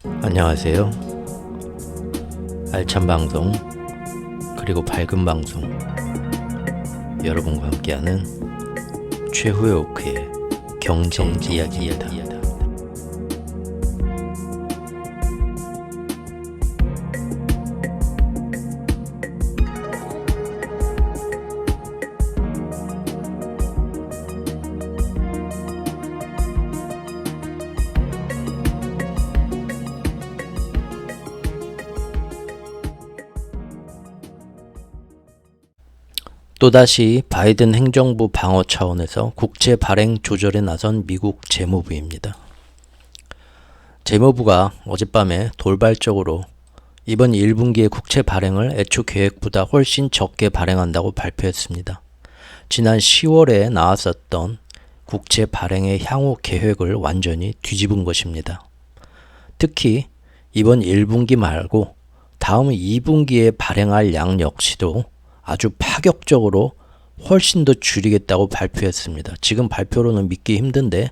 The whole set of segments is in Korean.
안녕하세요. 알찬 방송 그리고 밝은 방송 여러분과 함께하는 최후의 오크의 경제 이야기입니다. 또다시 바이든 행정부 방어 차원에서 국채 발행 조절에 나선 미국 재무부입니다. 재무부가 어젯밤에 돌발적으로 이번 1분기의 국채 발행을 애초 계획보다 훨씬 적게 발행한다고 발표했습니다. 지난 10월에 나왔었던 국채 발행의 향후 계획을 완전히 뒤집은 것입니다. 특히 이번 1분기 말고 다음 2분기에 발행할 양 역시도 아주 파격적으로 훨씬 더 줄이겠다고 발표했습니다. 지금 발표로는 믿기 힘든데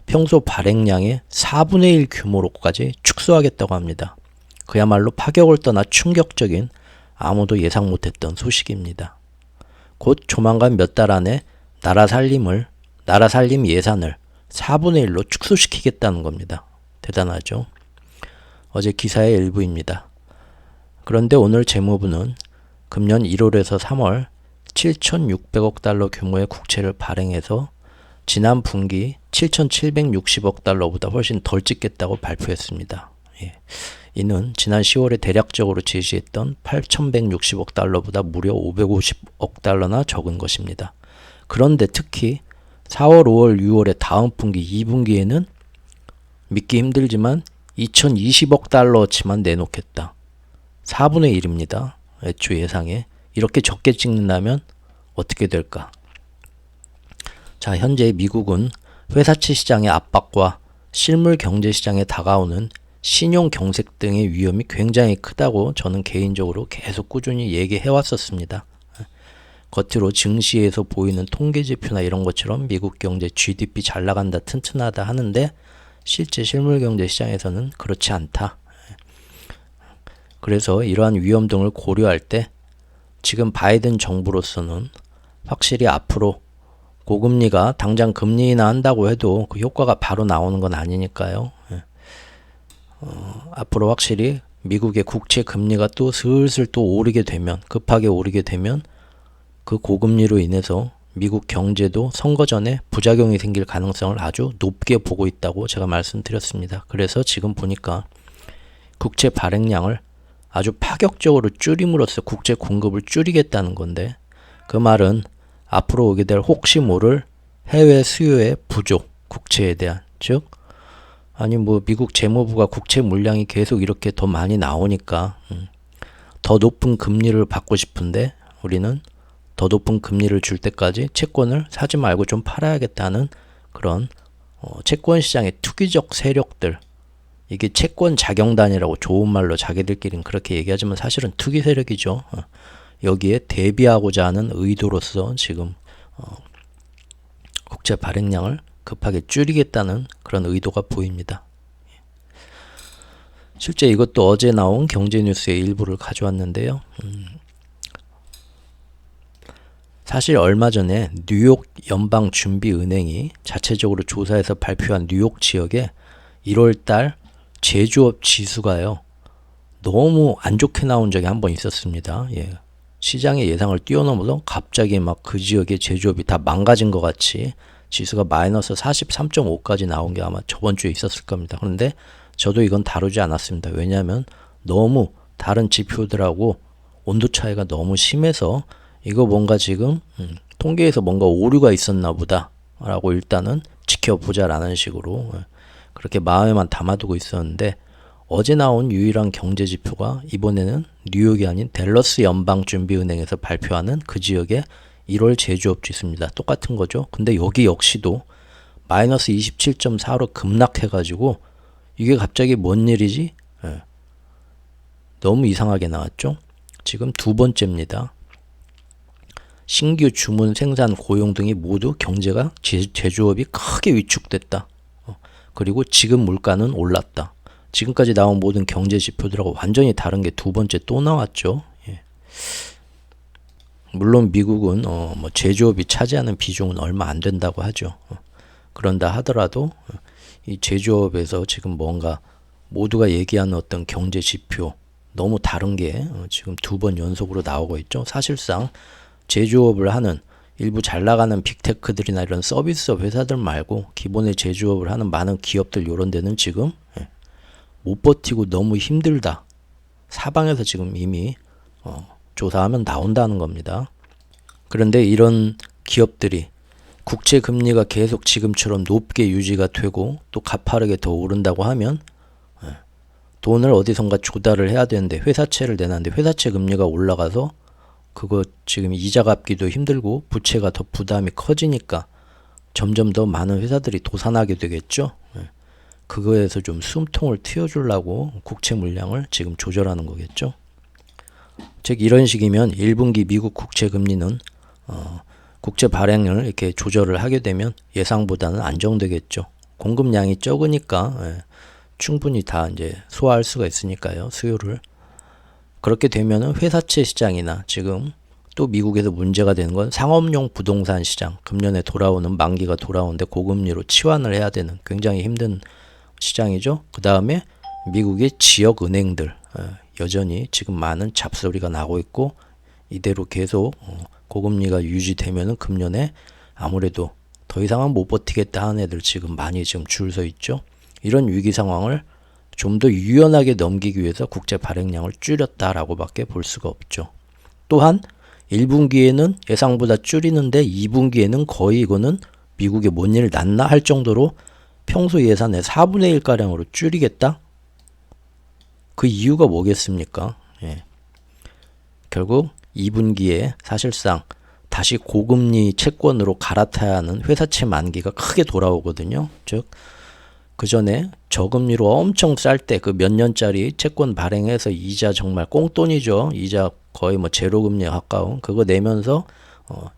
평소 발행량의 4분의 1 규모로까지 축소하겠다고 합니다. 그야말로 파격을 떠나 충격적인 아무도 예상 못했던 소식입니다. 곧 조만간 몇 달 안에 나라 살림 예산을 4분의 1로 축소시키겠다는 겁니다. 대단하죠? 어제 기사의 일부입니다. 그런데 오늘 재무부는 금년 1월에서 3월 7,600억 달러 규모의 국채를 발행해서 지난 분기 7,760억 달러보다 훨씬 덜 찍겠다고 발표했습니다. 이는 지난 10월에 대략적으로 제시했던 8,160억 달러보다 무려 550억 달러나 적은 것입니다. 그런데 특히 4월, 5월, 6월의 다음 분기 2분기에는 믿기 힘들지만 2,020억 달러어치만 내놓겠다. 4분의 1입니다. 애초 예상에. 이렇게 적게 찍는다면 어떻게 될까? 자, 현재 미국은 회사채 시장의 압박과 실물 경제 시장에 다가오는 신용 경색 등의 위험이 굉장히 크다고 저는 개인적으로 계속 꾸준히 얘기해 왔었습니다. 겉으로 증시에서 보이는 통계 지표나 이런 것처럼 미국 경제 GDP 잘 나간다, 튼튼하다 하는데 실제 실물 경제 시장에서는 그렇지 않다. 그래서 이러한 위험 등을 고려할 때 지금 바이든 정부로서는 확실히 앞으로 고금리가 당장 금리 인하 한다고 해도 그 효과가 바로 나오는 건 아니니까요. 앞으로 확실히 미국의 국채 금리가 또 슬슬 또 오르게 되면, 급하게 오르게 되면 그 고금리로 인해서 미국 경제도 선거 전에 부작용이 생길 가능성을 아주 높게 보고 있다고 제가 말씀드렸습니다. 그래서 지금 보니까 국채 발행량을 아주 파격적으로 줄임으로써 국제 공급을 줄이겠다는 건데 그 말은 앞으로 오게 될 혹시 모를 해외 수요의 부족, 국채에 대한 즉 아니 뭐 미국 재무부가 국채 물량이 계속 이렇게 더 많이 나오니까 더 높은 금리를 받고 싶은데 우리는 더 높은 금리를 줄 때까지 채권을 사지 말고 좀 팔아야겠다는 그런 채권 시장의 투기적 세력들 이게 채권 자경단이라고 좋은 말로 자기들끼리는 그렇게 얘기하지만 사실은 투기 세력이죠. 여기에 대비하고자 하는 의도로서 지금 국채 발행량을 급하게 줄이겠다는 그런 의도가 보입니다. 실제 이것도 어제 나온 경제뉴스의 일부를 가져왔는데요. 사실 얼마 전에 뉴욕 연방준비은행이 자체적으로 조사해서 발표한 뉴욕 지역에 1월달 제조업 지수가요. 너무 안 좋게 나온 적이 한 번 있었습니다. 시장의 예상을 뛰어넘어서 갑자기 막 그 지역의 제조업이 다 망가진 것 같이 지수가 마이너스 43.5까지 나온 게 아마 저번 주에 있었을 겁니다. 그런데 저도 이건 다루지 않았습니다. 왜냐하면 너무 다른 지표들하고 온도 차이가 너무 심해서 이거 뭔가 지금 통계에서 뭔가 오류가 있었나 보다 라고 일단은 지켜보자라는 식으로 그렇게 마음에만 담아두고 있었는데 어제 나온 유일한 경제 지표가 이번에는 뉴욕이 아닌 댈러스 연방준비은행에서 발표하는 그 지역의 1월 제조업 지수입니다. 똑같은 거죠. 근데 여기 역시도 마이너스 27.4로 급락해가지고 이게 갑자기 뭔 일이지? 너무 이상하게 나왔죠. 지금 두 번째입니다. 신규 주문, 생산, 고용 등이 모두 경제가 제조업이 크게 위축됐다. 그리고 지금 물가는 올랐다. 지금까지 나온 모든 경제 지표들하고 완전히 다른 게 두 번째 또 나왔죠. 예. 물론 미국은 뭐 제조업이 차지하는 비중은 얼마 안 된다고 하죠. 그런다 하더라도 이 제조업에서 지금 뭔가 모두가 얘기하는 어떤 경제 지표 너무 다른 게 지금 두 번 연속으로 나오고 있죠. 사실상 제조업을 하는 일부 잘 나가는 빅테크들이나 이런 서비스업 회사들 말고 기본의 제조업을 하는 많은 기업들 이런 데는 지금 못 버티고 너무 힘들다. 사방에서 지금 이미 조사하면 나온다는 겁니다. 그런데 이런 기업들이 국채 금리가 계속 지금처럼 높게 유지가 되고 또 가파르게 더 오른다고 하면 돈을 어디선가 조달을 해야 되는데 회사채를 내놨는데 회사채 금리가 올라가서 그거 지금 이자 갚기도 힘들고 부채가 더 부담이 커지니까 점점 더 많은 회사들이 도산하게 되겠죠. 그거에서 좀 숨통을 트여주려고 국채 물량을 지금 조절하는 거겠죠. 즉 이런 식이면 1분기 미국 국채 금리는 국채 발행을 이렇게 조절을 하게 되면 예상보다는 안정되겠죠. 공급량이 적으니까 충분히 다 이제 소화할 수가 있으니까요. 수요를. 그렇게 되면은 회사채 시장이나 지금 또 미국에서 문제가 되는 건 상업용 부동산 시장, 금년에 돌아오는 만기가 돌아오는데 고금리로 치환을 해야 되는 굉장히 힘든 시장이죠. 그 다음에 미국의 지역 은행들 여전히 지금 많은 잡소리가 나고 있고 이대로 계속 고금리가 유지되면은 금년에 아무래도 더 이상은 못 버티겠다 하는 애들 지금 많이 지금 줄 서 있죠. 이런 위기 상황을 좀 더 유연하게 넘기기 위해서 국채 발행량을 줄였다라고 밖에 볼 수가 없죠. 또한 1분기에는 예상보다 줄이는데 2분기에는 거의 이거는 미국에 뭔 일 났나 할 정도로 평소 예산의 4분의 1가량으로 줄이겠다? 그 이유가 뭐겠습니까? 결국 2분기에 사실상 다시 고금리 채권으로 갈아타야 하는 회사채 만기가 크게 돌아오거든요. 즉 그 전에 저금리로 엄청 쌀 때 그 몇 년짜리 채권 발행해서 이자 정말 꽁돈이죠. 이자 거의 뭐 제로금리에 가까운 그거 내면서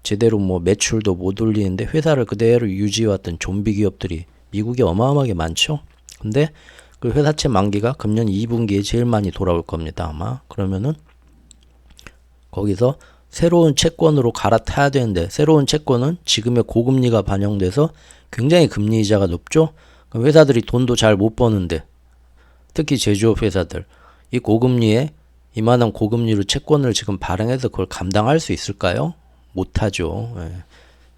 제대로 뭐 매출도 못 올리는데 회사를 그대로 유지해왔던 좀비 기업들이 미국에 어마어마하게 많죠. 근데 그 회사채 만기가 금년 2분기에 제일 많이 돌아올 겁니다. 아마 그러면은 거기서 새로운 채권으로 갈아타야 되는데 새로운 채권은 지금의 고금리가 반영돼서 굉장히 금리 이자가 높죠. 그럼 회사들이 돈도 잘 못 버는데 특히 제조업 회사들 이 고금리에 이만한 고금리로 채권을 지금 발행해서 그걸 감당할 수 있을까요? 못하죠.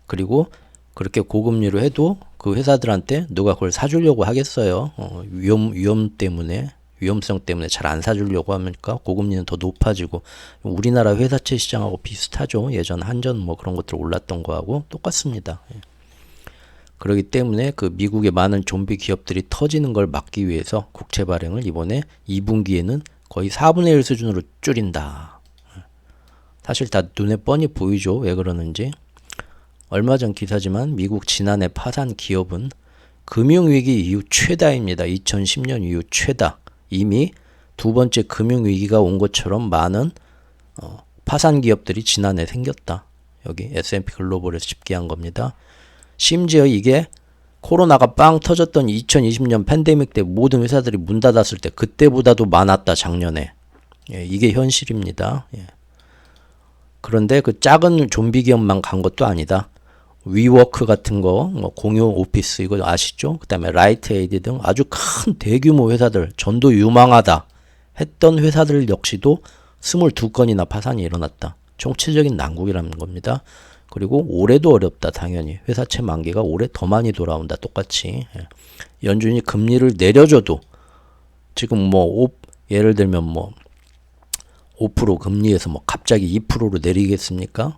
그리고 그렇게 고금리로 해도 그 회사들한테 누가 그걸 사주려고 하겠어요. 위험성 때문에 잘 안 사주려고 하니까 고금리는 더 높아지고 우리나라 회사채 시장하고 비슷하죠. 예전 한전 뭐 그런 것들 올랐던 거하고 똑같습니다. 그렇기 때문에 그 미국의 많은 좀비 기업들이 터지는 걸 막기 위해서 국채 발행을 이번에 2분기에는 거의 4분의 1 수준으로 줄인다. 사실 다 눈에 뻔히 보이죠. 왜 그러는지. 얼마 전 기사지만 미국 지난해 파산 기업은 금융위기 이후 최다입니다. 2010년 이후 최다. 이미 두 번째 금융위기가 온 것처럼 많은 파산 기업들이 지난해 생겼다. 여기 S&P 글로벌에서 집계한 겁니다. 심지어 이게 코로나가 빵 터졌던 2020년 팬데믹 때 모든 회사들이 문 닫았을 때 그때보다도 많았다. 작년에. 이게 현실입니다. 그런데 그 작은 좀비 기업만 간 것도 아니다. 위워크 같은 거, 뭐 공유 오피스 이거 아시죠? 그 다음에 라이트 에이드 등 아주 큰 대규모 회사들, 전도 유망하다 했던 회사들 역시도 22건이나 파산이 일어났다. 총체적인 난국이라는 겁니다. 그리고 올해도 어렵다. 당연히 회사채 만기가 올해 더 많이 돌아온다. 똑같이 연준이 금리를 내려줘도 지금 뭐 예를 들면 뭐 5% 금리에서 뭐 갑자기 2%로 내리겠습니까?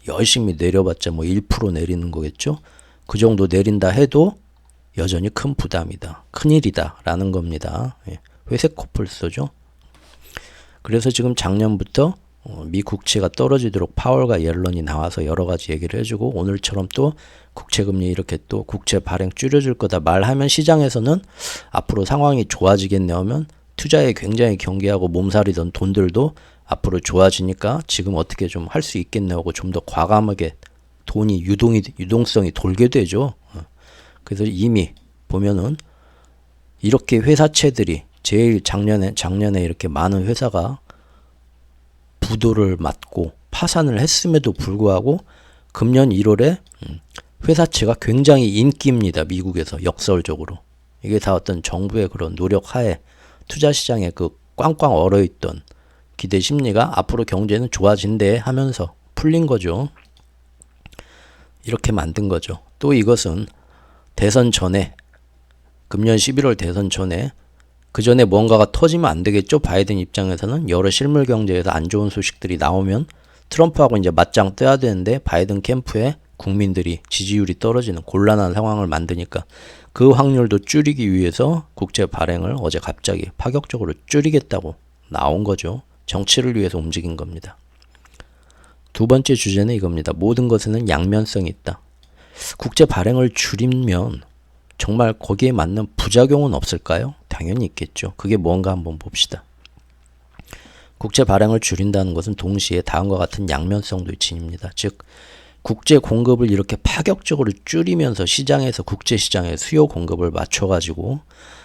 열심히 내려봤자 뭐 1% 내리는 거겠죠. 그 정도 내린다 해도 여전히 큰 부담이다. 큰일이다 라는 겁니다. 회색 코뿔소죠. 그래서 지금 작년부터 미 국채가 떨어지도록 파월과 옐런이 나와서 여러 가지 얘기를 해주고 오늘처럼 또 국채금리 이렇게 또 국채 발행 줄여줄 거다 말하면 시장에서는 앞으로 상황이 좋아지겠네 하면 투자에 굉장히 경계하고 몸살이던 돈들도 앞으로 좋아지니까 지금 어떻게 좀 할 수 있겠네 하고 좀 더 과감하게 돈이 유동성이 돌게 되죠. 그래서 이미 보면은 이렇게 회사채들이 제일 작년에 이렇게 많은 회사가 부도를 맞고 파산을 했음에도 불구하고 금년 1월에 회사채가 굉장히 인기입니다. 미국에서 역설적으로. 이게 다 어떤 정부의 그런 노력하에 투자시장에 그 꽝꽝 얼어있던 기대 심리가 앞으로 경제는 좋아진대 하면서 풀린 거죠. 이렇게 만든 거죠. 또 이것은 대선 전에, 금년 11월 대선 전에 그 전에 뭔가가 터지면 안 되겠죠. 바이든 입장에서는 여러 실물 경제에서 안 좋은 소식들이 나오면 트럼프하고 이제 맞짱 떠야 되는데 바이든 캠프에 국민들이 지지율이 떨어지는 곤란한 상황을 만드니까 그 확률도 줄이기 위해서 국채 발행을 어제 갑자기 파격적으로 줄이겠다고 나온 거죠. 정치를 위해서 움직인 겁니다. 두 번째 주제는 이겁니다. 모든 것에는 양면성이 있다. 국채 발행을 줄이면 정말 거기에 맞는 부작용은 없을까요? 당연히 있겠죠. 그게 뭔가 한번 봅시다. 국채 발행을 줄인다는 것은 동시에 다음과 같은 양면성도 지닙니다. 즉 국제 공급을 이렇게 파격적으로 줄이면서 시장에서 국제 시장의 수요 공급을 맞춰가지고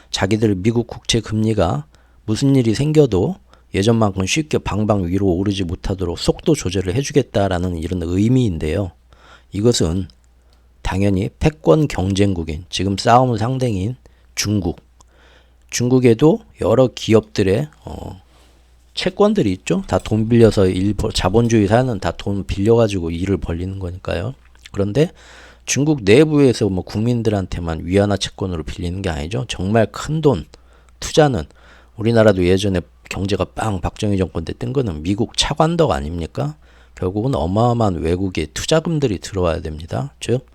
자기들 미국 국채 금리가 무슨 일이 생겨도 예전만큼 쉽게 방방 위로 오르지 못하도록 속도 조절을 해주겠다라는 이런 의미인데요. 이것은 당연히 패권 경쟁국인 지금 싸움 상대인 중국에도 여러 기업들의 채권들이 있죠. 다 돈 빌려서 자본주의 사회는 다 돈 빌려가지고 일을 벌리는 거니까요. 그런데 중국 내부에서 뭐 국민들한테만 위안화 채권으로 빌리는 게 아니죠. 정말 큰 돈 투자는 우리나라도 예전에 경제가 박정희 정권 때 뜬 거는 미국 차관덕 아닙니까? 결국은 어마어마한 외국의 투자금들이 들어와야 됩니다. 즉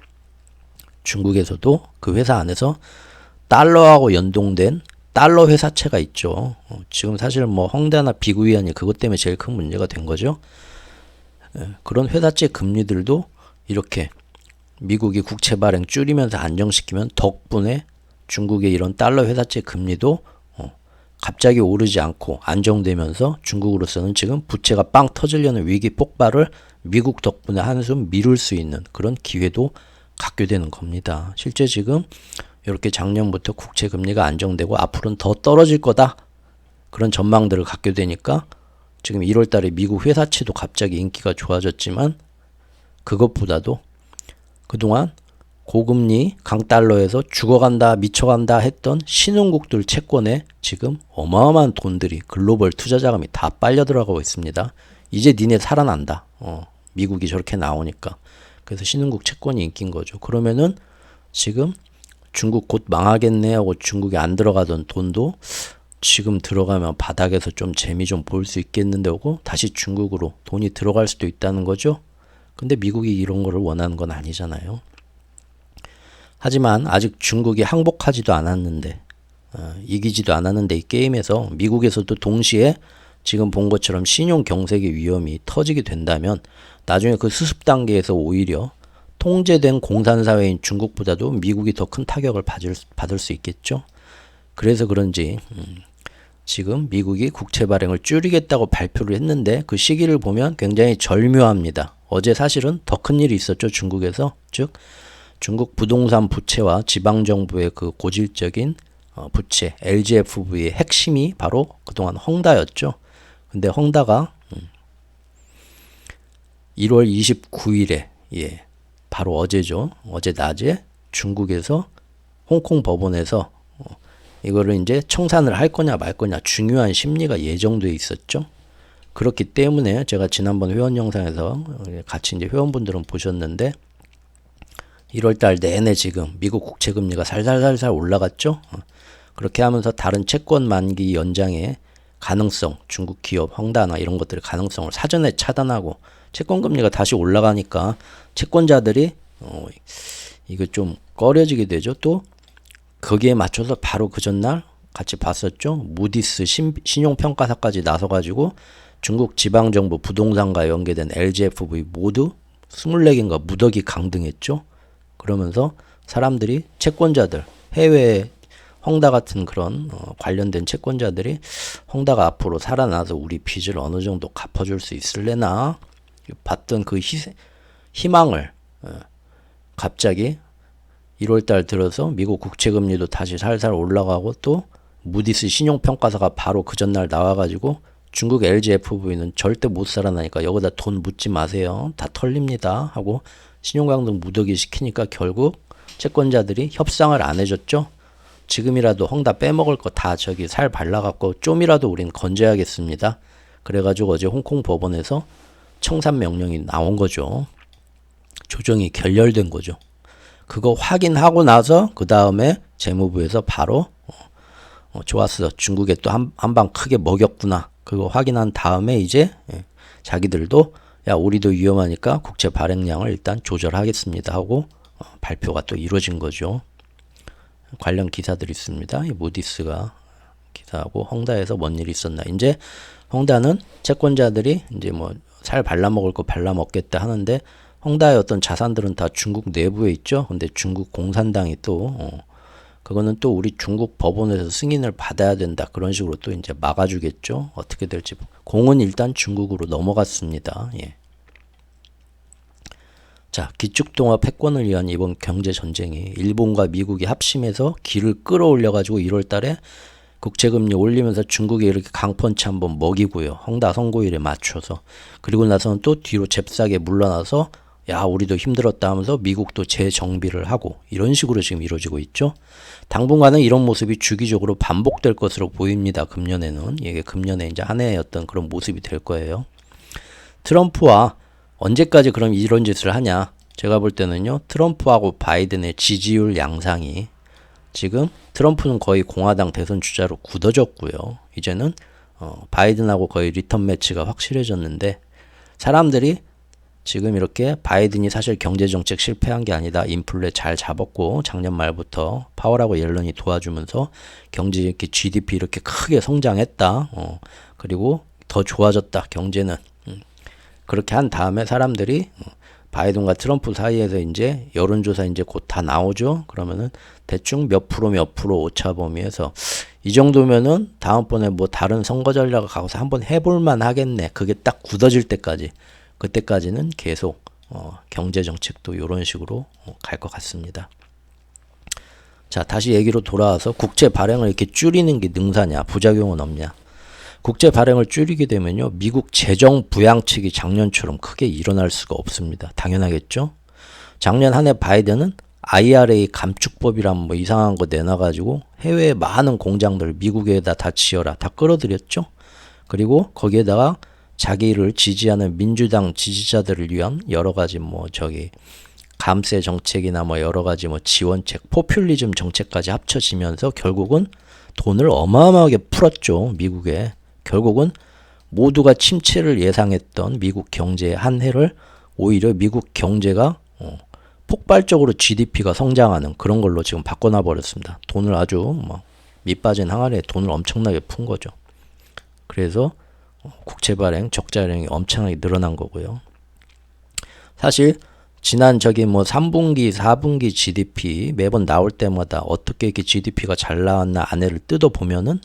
중국에서도 그 회사 안에서 달러하고 연동된 달러 회사채가 있죠. 지금 사실 뭐 헝다나 비구이안이 그것 때문에 제일 큰 문제가 된 거죠. 그런 회사채 금리들도 이렇게 미국이 국채 발행 줄이면서 안정시키면 덕분에 중국의 이런 달러 회사채 금리도 갑자기 오르지 않고 안정되면서 중국으로서는 지금 부채가 빵 터지려는 위기 폭발을 미국 덕분에 한숨 미룰 수 있는 그런 기회도 갖게 되는 겁니다. 실제 지금 이렇게 작년부터 국채 금리가 안정되고 앞으로는 더 떨어질 거다. 그런 전망들을 갖게 되니까 지금 1월 달에 미국 회사채도 갑자기 인기가 좋아졌지만 그것보다도 그동안 고금리 강달러에서 죽어간다 미쳐간다 했던 신흥국들 채권에 지금 어마어마한 돈들이 글로벌 투자 자금이 다 빨려 들어가고 있습니다. 이제 니네 살아난다. 미국이 저렇게 나오니까. 그래서 신흥국 채권이 인기인 거죠. 그러면은 지금 중국 곧 망하겠네 하고 중국에 안 들어가던 돈도 지금 들어가면 바닥에서 좀 재미 좀 볼 수 있겠는데 하고 다시 중국으로 돈이 들어갈 수도 있다는 거죠. 근데 미국이 이런 거를 원하는 건 아니잖아요. 하지만 아직 중국이 항복하지도 않았는데 이기지도 않았는데 이 게임에서 미국에서도 동시에 지금 본 것처럼 신용 경색의 위험이 터지게 된다면 나중에 그 수습 단계에서 오히려 통제된 공산사회인 중국보다도 미국이 더 큰 타격을 받을 수 있겠죠. 그래서 그런지 지금 미국이 국채 발행을 줄이겠다고 발표를 했는데 그 시기를 보면 굉장히 절묘합니다. 어제 사실은 더 큰 일이 있었죠. 중국에서. 즉 중국 부동산 부채와 지방정부의 그 고질적인 부채 LGFV의 핵심이 바로 그동안 헝다였죠. 근데 헝다가 1월 29일에 바로 어제죠. 어제 낮에 중국에서 홍콩 법원에서 이거를 이제 청산을 할 거냐 말 거냐 중요한 심리가 예정돼 있었죠. 그렇기 때문에 제가 지난번 회원 영상에서 같이 이제 회원분들은 보셨는데 1월달 내내 지금 미국 국채 금리가 살살살살 올라갔죠. 그렇게 하면서 다른 채권 만기 연장의 가능성, 중국 기업, 헝다나 이런 것들의 가능성을 사전에 차단하고 채권 금리가 다시 올라가니까 채권자들이 이거 좀 꺼려지게 되죠. 또 거기에 맞춰서 바로 그 전날 같이 봤었죠. 무디스 신용평가사까지 나서가지고 중국 지방정부 부동산과 연계된 LGFV 모두 24개인가 무더기 강등했죠. 그러면서 사람들이 채권자들 해외 헝다 같은 그런 관련된 채권자들이 헝다가 앞으로 살아나서 우리 빚을 어느 정도 갚아줄 수 있을래나 봤던 그 희망을 갑자기 1월달 들어서 미국 국채금리도 다시 살살 올라가고 또 무디스 신용평가사가 바로 그 전날 나와가지고 중국 LGFV는 절대 못 살아나니까 여기다 돈 묻지 마세요. 다 털립니다. 하고 신용강등 무더기 시키니까 결국 채권자들이 협상을 안 해줬죠. 지금이라도 헝다 빼먹을 거 다 저기 살 발라갖고 좀이라도 우린 건져야겠습니다. 그래가지고 어제 홍콩 법원에서 청산 명령이 나온 거죠. 조정이 결렬된 거죠. 그거 확인하고 나서 그 다음에 재무부에서 바로 좋았어. 중국에 또 한 방 크게 먹였구나. 그거 확인한 다음에 이제 자기들도 야 우리도 위험하니까 국채 발행량을 일단 조절하겠습니다 하고 발표가 또 이루어진 거죠. 관련 기사들이 있습니다. 이 모디스가 기사하고 헝다에서 뭔 일이 있었나. 이제 헝다는 채권자들이 이제 뭐 살 발라먹을 거 발라먹겠다 하는데 헝다의 어떤 자산들은 다 중국 내부에 있죠. 근데 중국 공산당이 또 그거는 또 우리 중국 법원에서 승인을 받아야 된다. 그런 식으로 또 이제 막아주겠죠. 어떻게 될지. 공은 일단 중국으로 넘어갔습니다. 예. 자, 기축통화 패권을 위한 이번 경제전쟁이 일본과 미국이 합심해서 기를 끌어올려가지고 1월 달에 국채금리 올리면서 중국에 이렇게 강펀치 한번 먹이고요. 헝다 선고일에 맞춰서. 그리고 나서는 또 뒤로 잽싸게 물러나서 야 우리도 힘들었다 하면서 미국도 재정비를 하고 이런 식으로 지금 이루어지고 있죠. 당분간은 이런 모습이 주기적으로 반복될 것으로 보입니다. 금년에는. 이게 금년에 이제 한 해의 어떤 그런 모습이 될 거예요. 트럼프와 언제까지 그럼 이런 짓을 하냐. 제가 볼 때는요. 트럼프하고 바이든의 지지율 양상이 지금 트럼프는 거의 공화당 대선 주자로 굳어졌고요. 이제는 바이든하고 거의 리턴 매치가 확실해졌는데 사람들이 지금 이렇게 바이든이 사실 경제정책 실패한 게 아니다. 인플레 잘 잡았고 작년 말부터 파월하고 옐런이 도와주면서 경제 이렇게 GDP 이렇게 크게 성장했다. 그리고 더 좋아졌다. 경제는. 그렇게 한 다음에 사람들이 바이든과 트럼프 사이에서 이제 여론조사 이제 곧 다 나오죠. 그러면은 대충 몇 프로 오차 범위에서 이 정도면은 다음번에 뭐 다른 선거 전략을 가고서 한번 해볼만 하겠네. 그게 딱 굳어질 때까지. 그때까지는 계속 경제 정책도 이런 식으로 갈 것 같습니다. 자, 다시 얘기로 돌아와서 국채 발행을 이렇게 줄이는 게 능사냐, 부작용은 없냐. 국채 발행을 줄이게 되면요, 미국 재정 부양책이 작년처럼 크게 일어날 수가 없습니다. 당연하겠죠. 작년 한 해 바이든은 IRA 감축법이란 뭐 이상한 거 내놔가지고 해외에 많은 공장들 미국에다 다 지어라 다 끌어들였죠. 그리고 거기에다가 자기를 지지하는 민주당 지지자들을 위한 여러 가지 뭐 저기 감세 정책이나 뭐 여러 가지 뭐 지원책, 포퓰리즘 정책까지 합쳐지면서 결국은 돈을 어마어마하게 풀었죠. 미국에. 결국은 모두가 침체를 예상했던 미국 경제의 한 해를 오히려 미국 경제가 폭발적으로 GDP가 성장하는 그런 걸로 지금 바꿔놔 버렸습니다. 돈을 아주 뭐 밑빠진 항아리에 돈을 엄청나게 푼 거죠. 그래서 국채 발행, 적자 발행이 엄청나게 늘어난 거고요. 사실 지난 저기 뭐 3분기, 4분기 GDP 매번 나올 때마다 어떻게 이렇게 GDP가 잘 나왔나 안에를 뜯어 보면은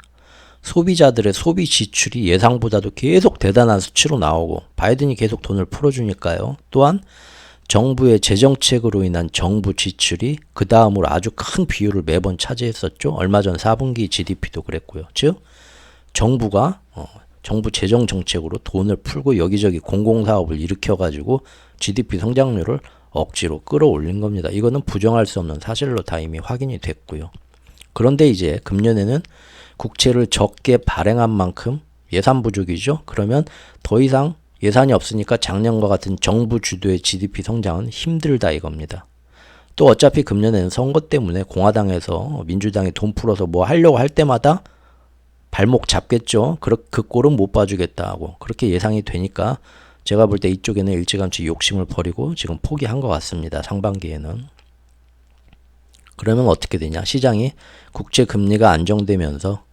소비자들의 소비 지출이 예상보다도 계속 대단한 수치로 나오고 바이든이 계속 돈을 풀어주니까요. 또한 정부의 재정책으로 인한 정부 지출이 그 다음으로 아주 큰 비율을 매번 차지했었죠. 얼마 전 4분기 GDP도 그랬고요. 즉 정부가 정부 재정 정책으로 돈을 풀고 여기저기 공공사업을 일으켜가지고 GDP 성장률을 억지로 끌어올린 겁니다. 이거는 부정할 수 없는 사실로 다 이미 확인이 됐고요. 그런데 이제 금년에는 국채를 적게 발행한 만큼 예산 부족이죠. 그러면 더 이상 예산이 없으니까 작년과 같은 정부 주도의 GDP 성장은 힘들다 이겁니다. 또 어차피 금년에는 선거 때문에 공화당에서 민주당이 돈 풀어서 뭐 하려고 할 때마다 발목 잡겠죠. 그 꼴은 못 봐주겠다 하고 그렇게 예상이 되니까 제가 볼 때 이쪽에는 일찌감치 욕심을 버리고 지금 포기한 것 같습니다. 상반기에는. 그러면 어떻게 되냐. 시장이 국채 금리가 안정되면서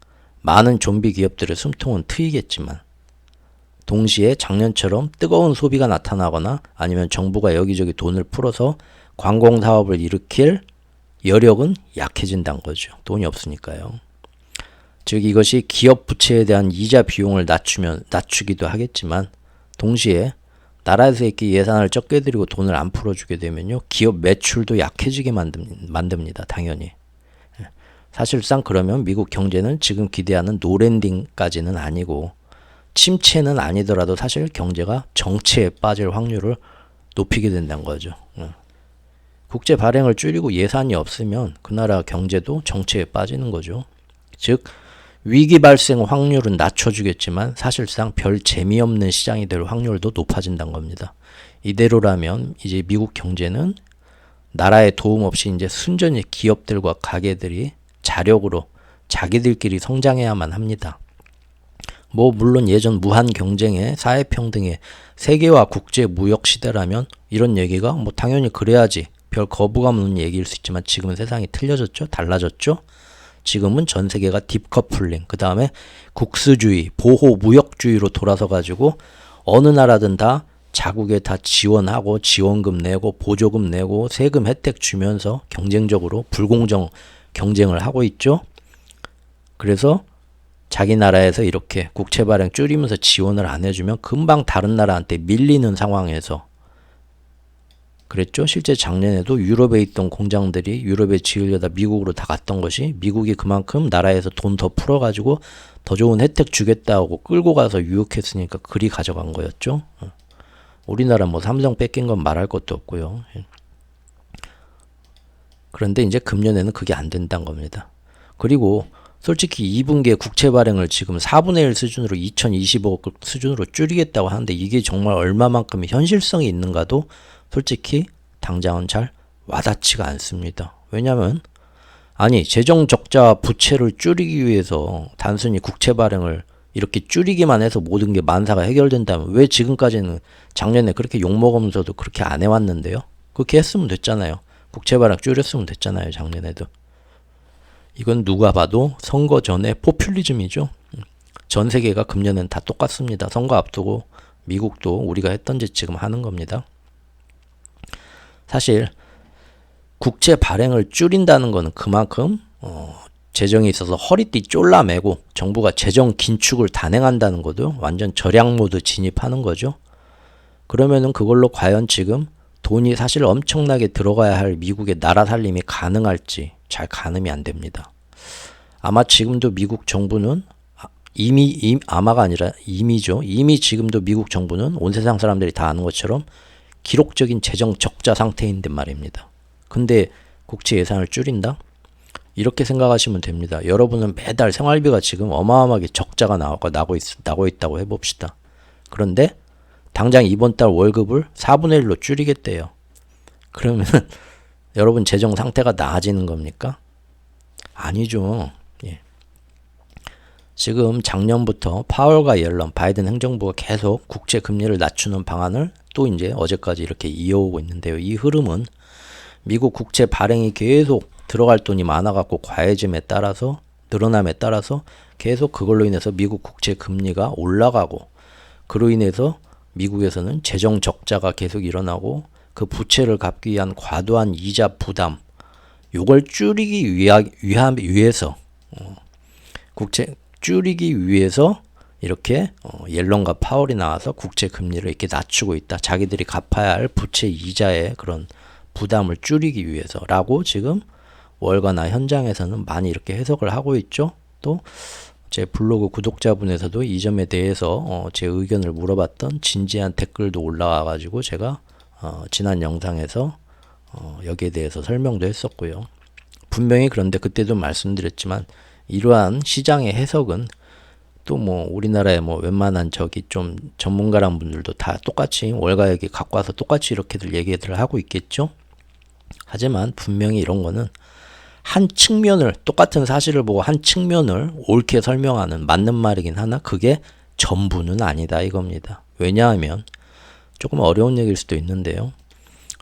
많은 좀비 기업들의 숨통은 트이겠지만 동시에 작년처럼 뜨거운 소비가 나타나거나 아니면 정부가 여기저기 돈을 풀어서 관공사업을 일으킬 여력은 약해진다는 거죠. 돈이 없으니까요. 즉 이것이 기업 부채에 대한 이자 비용을 낮추기도 하겠지만 동시에 나라에서 이렇게 예산을 적게 들이고 돈을 안 풀어주게 되면요. 기업 매출도 약해지게 만듭니다. 당연히. 사실상 그러면 미국 경제는 지금 기대하는 노랜딩까지는 아니고 침체는 아니더라도 사실 경제가 정체에 빠질 확률을 높이게 된다는 거죠. 국제 발행을 줄이고 예산이 없으면 그 나라 경제도 정체에 빠지는 거죠. 즉 위기 발생 확률은 낮춰주겠지만 사실상 별 재미없는 시장이 될 확률도 높아진다는 겁니다. 이대로라면 이제 미국 경제는 나라의 도움 없이 이제 순전히 기업들과 가게들이 자력으로 자기들끼리 성장해야만 합니다. 뭐 물론 예전 무한 경쟁의 사회평등의 세계화 국제 무역 시대라면 이런 얘기가 뭐 당연히 그래야지 별 거부감 없는 얘기일 수 있지만 지금은 세상이 틀려졌죠. 달라졌죠. 지금은 전 세계가 딥커플링, 그 다음에 국수주의, 보호 무역주의로 돌아서 가지고 어느 나라든 다 자국에 다 지원하고 지원금 내고 보조금 내고 세금 혜택 주면서 경쟁적으로 불공정 경쟁을 하고 있죠. 그래서 자기 나라에서 이렇게 국채 발행 줄이면서 지원을 안 해주면 금방 다른 나라한테 밀리는 상황에서 그랬죠. 실제 작년에도 유럽에 있던 공장들이 유럽에 지으려다 미국으로 다 갔던 것이 미국이 그만큼 나라에서 돈 더 풀어가지고 더 좋은 혜택 주겠다고 끌고 가서 유혹했으니까 그리 가져간 거였죠. 우리나라 뭐 삼성 뺏긴 건 말할 것도 없고요. 그런데 이제 금년에는 그게 안 된다는 겁니다. 그리고 솔직히 2분기에 국채 발행을 지금 4분의 1 수준으로 2025억 수준으로 줄이겠다고 하는데 이게 정말 얼마만큼 현실성이 있는가도 솔직히 당장은 잘 와닿지가 않습니다. 왜냐하면 아니 재정 적자 부채를 줄이기 위해서 단순히 국채 발행을 이렇게 줄이기만 해서 모든 게 만사가 해결된다면 왜 지금까지는 작년에 그렇게 욕먹으면서도 그렇게 안 해왔는데요. 그렇게 했으면 됐잖아요. 국채 발행 줄였으면 됐잖아요. 작년에도. 이건 누가 봐도 선거 전에 포퓰리즘이죠. 전 세계가 금년엔 다 똑같습니다. 선거 앞두고 미국도 우리가 했던 짓 지금 하는 겁니다. 사실 국채 발행을 줄인다는 것은 그만큼 재정에 있어서 허리띠 쫄라매고 정부가 재정 긴축을 단행한다는 거죠. 완전 절약 모드 진입하는 거죠. 그러면은 그걸로 과연 지금 돈이 사실 엄청나게 들어가야 할 미국의 나라 살림이 가능할지 잘 가늠이 안 됩니다. 아마 지금도 미국 정부는 아마가 아니라 이미죠. 이미 지금도 미국 정부는 온 세상 사람들이 다 아는 것처럼 기록적인 재정 적자 상태인데 말입니다. 근데 국채 예산을 줄인다? 이렇게 생각하시면 됩니다. 여러분은 매달 생활비가 지금 어마어마하게 적자가 나고 있다고 해봅시다. 그런데 당장 이번 달 월급을 4분의 1로 줄이겠대요. 그러면 여러분 재정 상태가 나아지는 겁니까? 아니죠. 예. 지금 작년부터 파월과 옐런, 바이든 행정부가 계속 국채 금리를 낮추는 방안을 또 이제 어제까지 이렇게 이어오고 있는데요. 이 흐름은 미국 국채 발행이 계속 들어갈 돈이 많아갖고 과해짐에 따라서 늘어남에 따라서 계속 그걸로 인해서 미국 국채 금리가 올라가고 그로 인해서 미국에서는 재정 적자가 계속 일어나고 그 부채를 갚기 위한 과도한 이자 부담 요걸 줄이기 위해서 국채 줄이기 위해서 이렇게 옐런과 파월이 나와서 국채 금리를 이렇게 낮추고 있다. 자기들이 갚아야 할 부채 이자의 그런 부담을 줄이기 위해서라고 지금 월가나 현장에서는 많이 이렇게 해석을 하고 있죠. 또 제 블로그 구독자분에서도 이 점에 대해서 제 의견을 물어봤던 진지한 댓글도 올라와가지고 제가 지난 영상에서 여기에 대해서 설명도 했었고요. 분명히 그런데 그때도 말씀드렸지만 이러한 시장의 해석은 또 뭐 우리나라의 뭐 웬만한 저기 좀 전문가란 분들도 다 똑같이 월가 얘기 갖고 와서 똑같이 이렇게들 얘기들 하고 있겠죠. 하지만 분명히 이런 거는 한 측면을 똑같은 사실을 보고 한 측면을 옳게 설명하는 맞는 말이긴 하나 그게 전부는 아니다 이겁니다. 왜냐하면 조금 어려운 얘기일 수도 있는데요.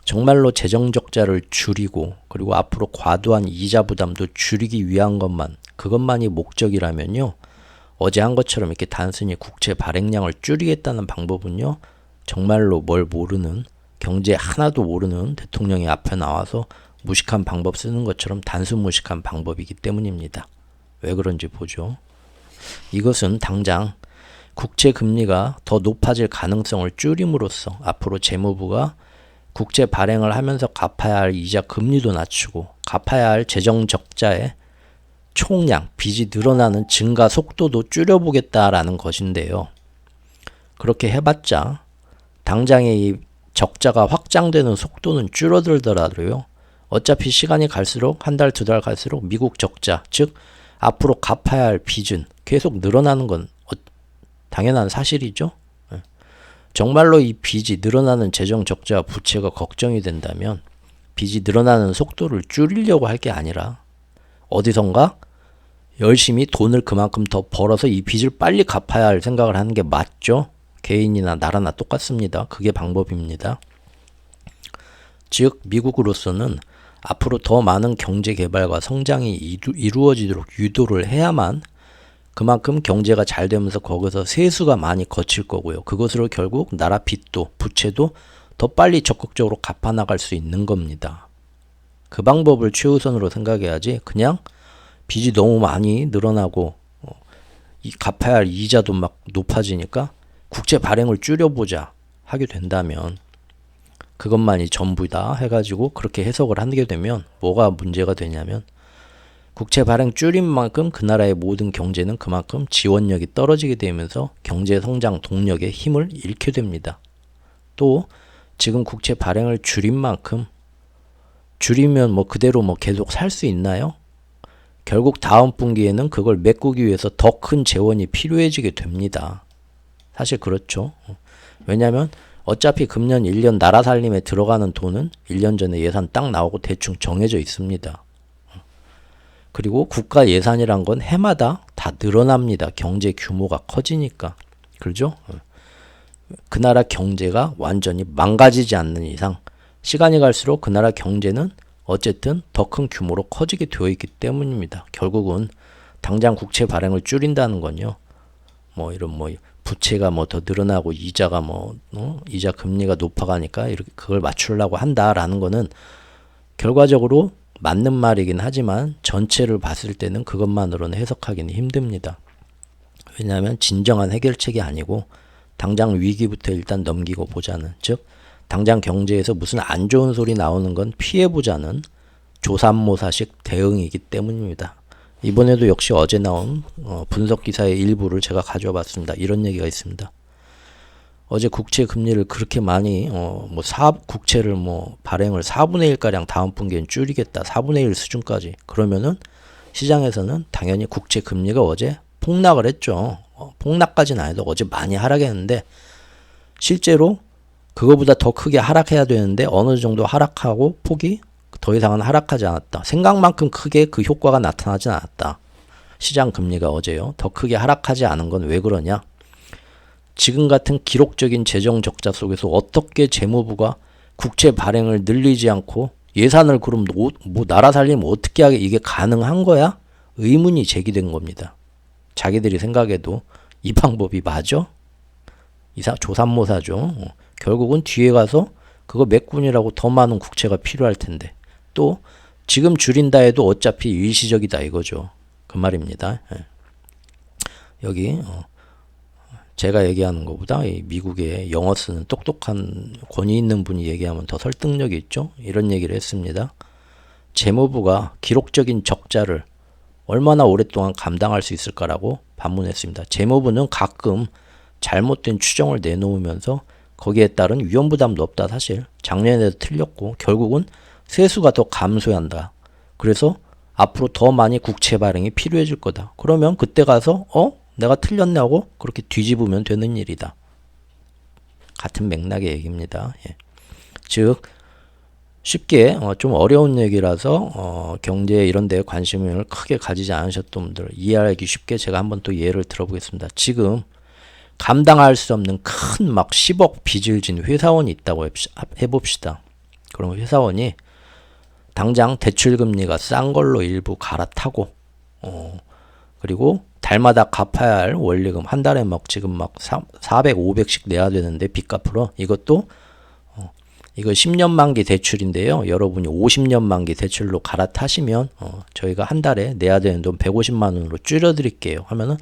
정말로 재정 적자를 줄이고 그리고 앞으로 과도한 이자 부담도 줄이기 위한 그것만이 목적이라면요. 어제 한 것처럼 이렇게 단순히 국채 발행량을 줄이겠다는 방법은요. 정말로 뭘 모르는 경제 하나도 모르는 대통령이 앞에 나와서 무식한 방법 쓰는 것처럼 단순 무식한 방법이기 때문입니다. 왜 그런지 보죠. 이것은 당장 국채 금리가 더 높아질 가능성을 줄임으로써 앞으로 재무부가 국채 발행을 하면서 갚아야 할 이자 금리도 낮추고 갚아야 할 재정 적자에 총량, 빚이 늘어나는 증가 속도도 줄여보겠다라는 것인데요. 그렇게 해봤자 당장의 이 적자가 확장되는 속도는 줄어들더라도요. 어차피 시간이 갈수록 한 달, 두 달 갈수록 미국 적자, 즉 앞으로 갚아야 할 빚은 계속 늘어나는 건 당연한 사실이죠. 정말로 이 빚이 늘어나는 재정 적자와 부채가 걱정이 된다면 빚이 늘어나는 속도를 줄이려고 할 게 아니라 어디선가 열심히 돈을 그만큼 더 벌어서 이 빚을 빨리 갚아야 할 생각을 하는 게 맞죠. 개인이나 나라나 똑같습니다. 그게 방법입니다. 즉 미국으로서는 앞으로 더 많은 경제 개발과 성장이 이루어지도록 유도를 해야만 그만큼 경제가 잘 되면서 거기서 세수가 많이 거칠 거고요. 그것으로 결국 나라 빚도 부채도 더 빨리 적극적으로 갚아나갈 수 있는 겁니다. 그 방법을 최우선으로 생각해야지 그냥 빚이 너무 많이 늘어나고 갚아야 할 이자도 막 높아지니까 국채 발행을 줄여보자 하게 된다면 그것만이 전부다 해가지고 그렇게 해석을 하게 되면 뭐가 문제가 되냐면 국채 발행 줄인 만큼 그 나라의 모든 경제는 그만큼 지원력이 떨어지게 되면서 경제 성장 동력의 힘을 잃게 됩니다. 또 지금 국채 발행을 줄인 만큼 줄이면 뭐 그대로 뭐 계속 살 수 있나요? 결국 다음 분기에는 그걸 메꾸기 위해서 더 큰 재원이 필요해지게 됩니다. 사실 그렇죠. 왜냐하면 어차피 금년 1년 나라 살림에 들어가는 돈은 1년 전에 예산 딱 나오고 대충 정해져 있습니다. 그리고 국가 예산이란 건 해마다 다 늘어납니다. 경제 규모가 커지니까. 그렇죠? 그 나라 경제가 완전히 망가지지 않는 이상 시간이 갈수록 그 나라 경제는 어쨌든 더 큰 규모로 커지게 되어 있기 때문입니다. 결국은 당장 국채 발행을 줄인다는 건요. 뭐 이런 뭐 부채가 뭐 더 늘어나고 이자가 이자 금리가 높아가니까 이렇게 그걸 맞추려고 한다라는 거는 결과적으로 맞는 말이긴 하지만 전체를 봤을 때는 그것만으로는 해석하기는 힘듭니다. 왜냐하면 진정한 해결책이 아니고 당장 위기부터 일단 넘기고 보자는, 즉 당장 경제에서 무슨 안 좋은 소리 나오는 건 피해보자는 조삼모사식 대응이기 때문입니다. 이번에도 역시 어제 나온 분석 기사의 일부를 제가 가져와 봤습니다. 이런 얘기가 있습니다. 어제 국채 금리를 그렇게 많이 국채를 발행을 4분의 1가량 다음 분기엔 줄이겠다. 4분의 1 수준까지. 그러면은 시장에서는 당연히 국채 금리가 어제 폭락을 했죠. 폭락까지는 아니도 어제 많이 하락했는데 실제로 그거보다 더 크게 하락해야 되는데 어느 정도 하락하고 폭이 더 이상은 하락하지 않았다. 생각만큼 크게 그 효과가 나타나지 않았다. 시장 금리가 어제요. 더 크게 하락하지 않은 건 왜 그러냐? 지금 같은 기록적인 재정 적자 속에서 어떻게 재무부가 국채 발행을 늘리지 않고 예산을 그럼 나라 살림 어떻게 하게 이게 가능한 거야? 의문이 제기된 겁니다. 자기들이 생각해도 이 방법이 맞아? 조삼모사죠. 결국은 뒤에 가서 그거 메꾼이라고 더 많은 국채가 필요할 텐데 또 지금 줄인다 해도 어차피 일시적이다 이거죠. 그 말입니다. 여기 제가 얘기하는 것보다 이 미국의 영어 쓰는 똑똑한 권위 있는 분이 얘기하면 더 설득력이 있죠. 이런 얘기를 했습니다. 재무부가 기록적인 적자를 얼마나 오랫동안 감당할 수 있을까라고 반문했습니다. 재무부는 가끔 잘못된 추정을 내놓으면서 거기에 따른 위험부담도 없다. 사실 작년에도 틀렸고 결국은 세수가 더 감소한다. 그래서 앞으로 더 많이 국채 발행이 필요해질 거다. 그러면 그때 가서 내가 틀렸네 하고 그렇게 뒤집으면 되는 일이다. 같은 맥락의 얘기입니다. 예. 즉 쉽게 좀 어려운 얘기라서 경제 이런 데에 관심을 크게 가지지 않으셨던 분들 이해하기 쉽게 제가 한번 또 예를 들어보겠습니다. 지금 감당할 수 없는 큰 막 10억 빚을 진 회사원이 있다고 해봅시다. 그럼 회사원이 당장 대출금리가 싼 걸로 일부 갈아타고 그리고 달마다 갚아야 할 원리금 한 달에 지금 400, 500씩 내야 되는데 빚 갚으러 이것도 이거 10년 만기 대출인데요. 여러분이 50년 만기 대출로 갈아타시면 저희가 한 달에 내야 되는 돈 150만 원으로 줄여드릴게요. 하면은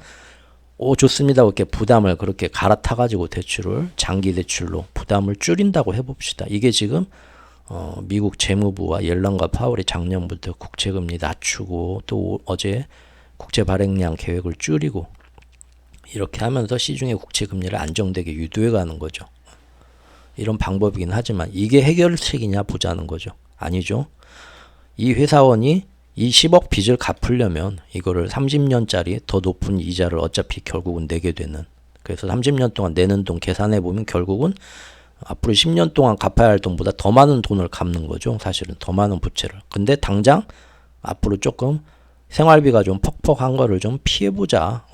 좋습니다. 이렇게 부담을 그렇게 갈아타가지고 대출을 장기 대출로 부담을 줄인다고 해봅시다. 이게 지금 미국 재무부와 옐런과 파월이 작년부터 국채금리 낮추고 또 어제 국채 발행량 계획을 줄이고 이렇게 하면서 시중의 국채 금리를 안정되게 유도해 가는 거죠. 이런 방법이긴 하지만 이게 해결책이냐 보자는 거죠. 아니죠. 이 회사원이 이 10억 빚을 갚으려면 이거를 30년짜리 더 높은 이자를 어차피 결국은 내게 되는, 그래서 30년 동안 내는 돈 계산해 보면 결국은 앞으로 10년 동안 갚아야 할 돈보다 더 많은 돈을 갚는 거죠. 사실은 더 많은 부채를. 근데 당장 앞으로 조금 생활비가 좀 퍽퍽한 거를 좀 피해보자.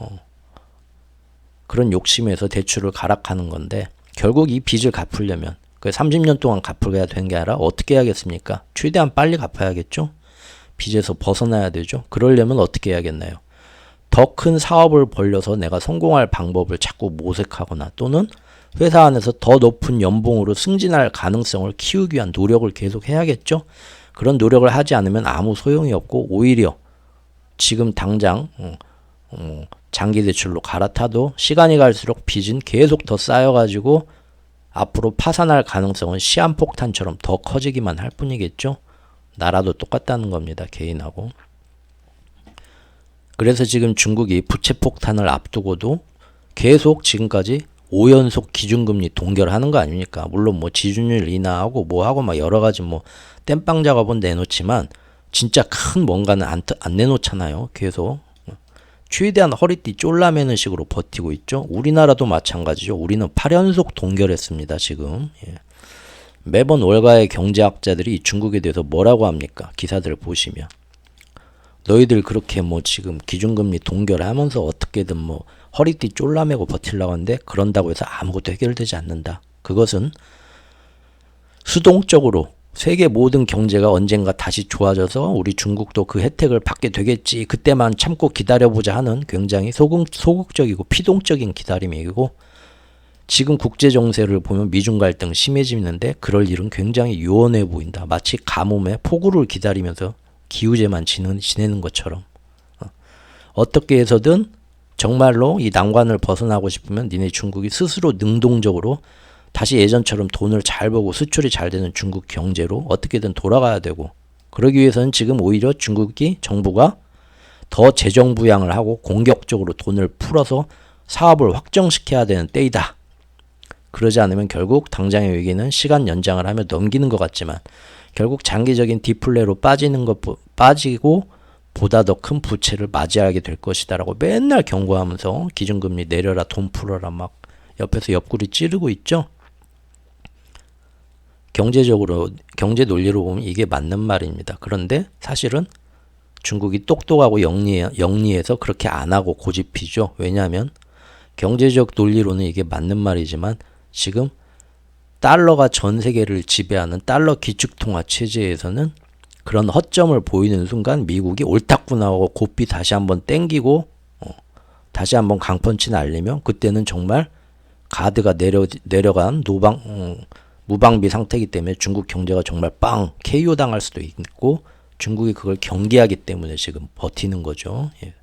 그런 욕심에서 대출을 가락하는 건데 결국 이 빚을 갚으려면 그 30년 동안 갚아야 되는 게 아니라 어떻게 해야겠습니까? 최대한 빨리 갚아야겠죠. 빚에서 벗어나야 되죠. 그러려면 어떻게 해야겠나요? 더 큰 사업을 벌려서 내가 성공할 방법을 자꾸 모색하거나 또는 회사 안에서 더 높은 연봉으로 승진할 가능성을 키우기 위한 노력을 계속 해야겠죠. 그런 노력을 하지 않으면 아무 소용이 없고 오히려 지금 당장 장기 대출로 갈아타도 시간이 갈수록 빚은 계속 더 쌓여가지고 앞으로 파산할 가능성은 시한폭탄처럼 더 커지기만 할 뿐이겠죠. 나라도 똑같다는 겁니다. 개인하고. 그래서 지금 중국이 부채 폭탄을 앞두고도 계속 지금까지 5연속 기준금리 동결하는 거 아닙니까? 물론 뭐 지준율 인하하고 뭐 하고 막 여러 가지 뭐 땜빵 작업은 내놓지만 진짜 큰 뭔가는 안 내놓잖아요. 계속 최대한 허리띠 쫄라매는 식으로 버티고 있죠. 우리나라도 마찬가지죠. 우리는 8연속 동결했습니다. 지금. 예. 매번 월가의 경제학자들이 중국에 대해서 뭐라고 합니까? 기사들을 보시면 너희들 그렇게 뭐 지금 기준금리 동결하면서 어떻게든 뭐 허리띠 쫄라매고 버틸라고 하는데 그런다고 해서 아무것도 해결되지 않는다. 그것은 수동적으로 세계 모든 경제가 언젠가 다시 좋아져서 우리 중국도 그 혜택을 받게 되겠지. 그때만 참고 기다려보자 하는 굉장히 소극적이고 피동적인 기다림이고 지금 국제 정세를 보면 미중 갈등 심해지는데 그럴 일은 굉장히 유연해 보인다. 마치 가뭄에 폭우를 기다리면서 기우제만 지내는 것처럼. 어떻게 해서든 정말로 이 난관을 벗어나고 싶으면 니네 중국이 스스로 능동적으로 다시 예전처럼 돈을 잘 벌고 수출이 잘 되는 중국 경제로 어떻게든 돌아가야 되고 그러기 위해서는 지금 오히려 중국이 정부가 더 재정 부양을 하고 공격적으로 돈을 풀어서 사업을 확정시켜야 되는 때이다. 그러지 않으면 결국 당장의 위기는 시간 연장을 하며 넘기는 것 같지만 결국 장기적인 디플레로 빠지고 보다 더 큰 부채를 맞이하게 될 것이다 라고 맨날 경고하면서 기준금리 내려라 돈 풀어라 막 옆에서 옆구리 찌르고 있죠. 경제적으로 경제 논리로 보면 이게 맞는 말입니다. 그런데 사실은 중국이 똑똑하고 영리해서 그렇게 안 하고 고집피죠. 왜냐하면 경제적 논리로는 이게 맞는 말이지만 지금 달러가 전 세계를 지배하는 달러 기축통화 체제에서는 그런 허점을 보이는 순간 미국이 옳다구나 하고 고삐 다시 한번 땡기고 다시 한번 강펀치 날리면 그때는 정말 가드가 내려간 무방비 상태이기 때문에 중국 경제가 정말 KO 당할 수도 있고 중국이 그걸 경계하기 때문에 지금 버티는 거죠. 예.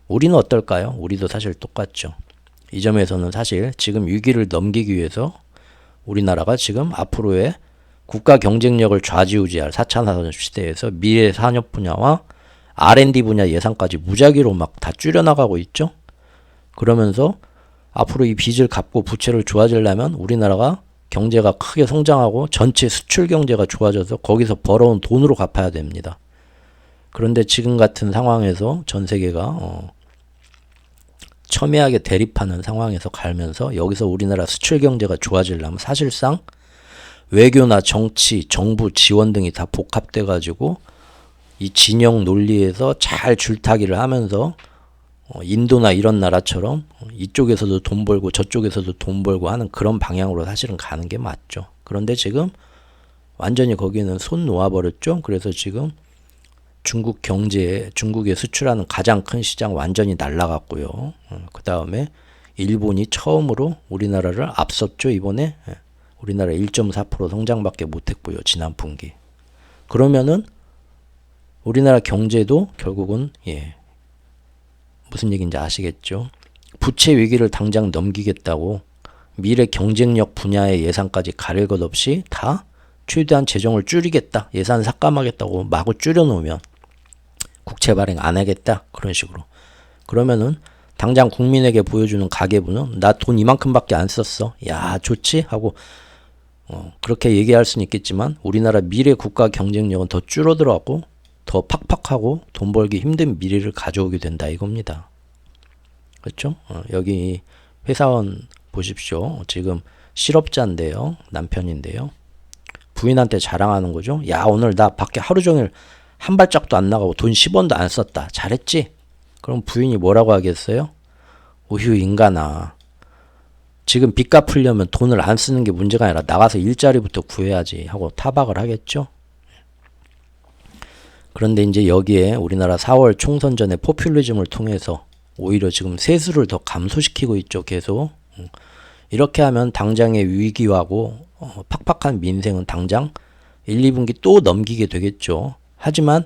우리는 어떨까요? 우리도 사실 똑같죠. 이 점에서는 사실 지금 위기를 넘기기 위해서 우리나라가 지금 앞으로의 국가 경쟁력을 좌지우지할 4차 산업 시대에서 미래 산업 분야와 R&D 분야 예산까지 무작위로 막 다 줄여나가고 있죠. 그러면서 앞으로 이 빚을 갚고 부채를 좋아지려면 우리나라가 경제가 크게 성장하고 전체 수출 경제가 좋아져서 거기서 벌어온 돈으로 갚아야 됩니다. 그런데 지금 같은 상황에서 전 세계가 첨예하게 대립하는 상황에서 갈면서 여기서 우리나라 수출 경제가 좋아지려면 사실상 외교나 정치, 정부 지원 등이 다 복합돼 가지고 이 진영 논리에서 잘 줄타기를 하면서 인도나 이런 나라처럼 이쪽에서도 돈 벌고 저쪽에서도 돈 벌고 하는 그런 방향으로 사실은 가는 게 맞죠. 그런데 지금 완전히 거기는 손 놓아버렸죠. 그래서 지금 중국 경제에 중국에 수출하는 가장 큰 시장 완전히 날라갔고요. 그 다음에 일본이 처음으로 우리나라를 앞섰죠. 이번에 우리나라 1.4% 성장밖에 못했고요. 지난 분기. 그러면은 우리나라 경제도 결국은 무슨 얘기인지 아시겠죠? 부채 위기를 당장 넘기겠다고 미래 경쟁력 분야의 예산까지 가릴 것 없이 다 최대한 재정을 줄이겠다. 예산 삭감하겠다고 마구 줄여놓으면 국채 발행 안 하겠다. 그런 식으로. 그러면은 당장 국민에게 보여주는 가계부는 나 돈 이만큼밖에 안 썼어. 야, 좋지? 하고 그렇게 얘기할 수는 있겠지만 우리나라 미래 국가 경쟁력은 더 줄어들어가고 더 팍팍하고 돈 벌기 힘든 미래를 가져오게 된다 이겁니다. 그렇죠? 여기 회사원 보십시오. 지금 실업자인데요. 남편인데요. 부인한테 자랑하는 거죠. 야, 오늘 나 밖에 하루 종일 한 발짝도 안 나가고 돈 10원도 안 썼다. 잘했지? 그럼 부인이 뭐라고 하겠어요? 우휴 인간아. 지금 빚 갚으려면 돈을 안 쓰는 게 문제가 아니라 나가서 일자리부터 구해야지 하고 타박을 하겠죠. 그런데 이제 여기에 우리나라 4월 총선 전에 포퓰리즘을 통해서 오히려 지금 세수를 더 감소시키고 있죠. 계속. 이렇게 하면 당장의 위기하고 팍팍한 민생은 당장 1, 2분기 또 넘기게 되겠죠. 하지만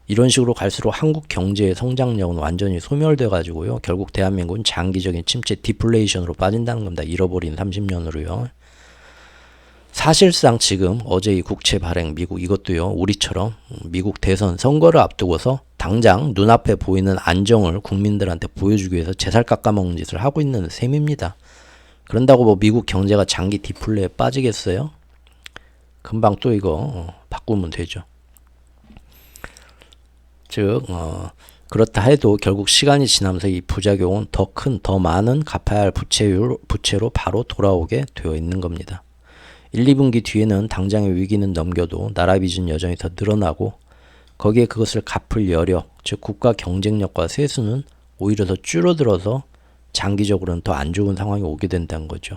이런 식으로 갈수록 한국 경제의 성장력은 완전히 소멸돼 가지고요. 결국 대한민국은 장기적인 침체 디플레이션으로 빠진다는 겁니다. 잃어버린 30년으로요. 사실상 지금 어제 이 국채 발행 미국 이것도요. 우리처럼 미국 대선 선거를 앞두고서 당장 눈앞에 보이는 안정을 국민들한테 보여주기 위해서 제살 깎아먹는 짓을 하고 있는 셈입니다. 그런다고 뭐 미국 경제가 장기 디플레에 빠지겠어요? 금방 또 이거 바꾸면 되죠. 즉 그렇다 해도 결국 시간이 지나면서 이 부작용은 더 큰, 더 많은 갚아야 할 부채로 바로 돌아오게 되어 있는 겁니다. 1, 2분기 뒤에는 당장의 위기는 넘겨도 나라 빚은 여전히 더 늘어나고 거기에 그것을 갚을 여력, 즉 국가 경쟁력과 세수는 오히려 더 줄어들어서 장기적으로는 더 안 좋은 상황이 오게 된다는 거죠.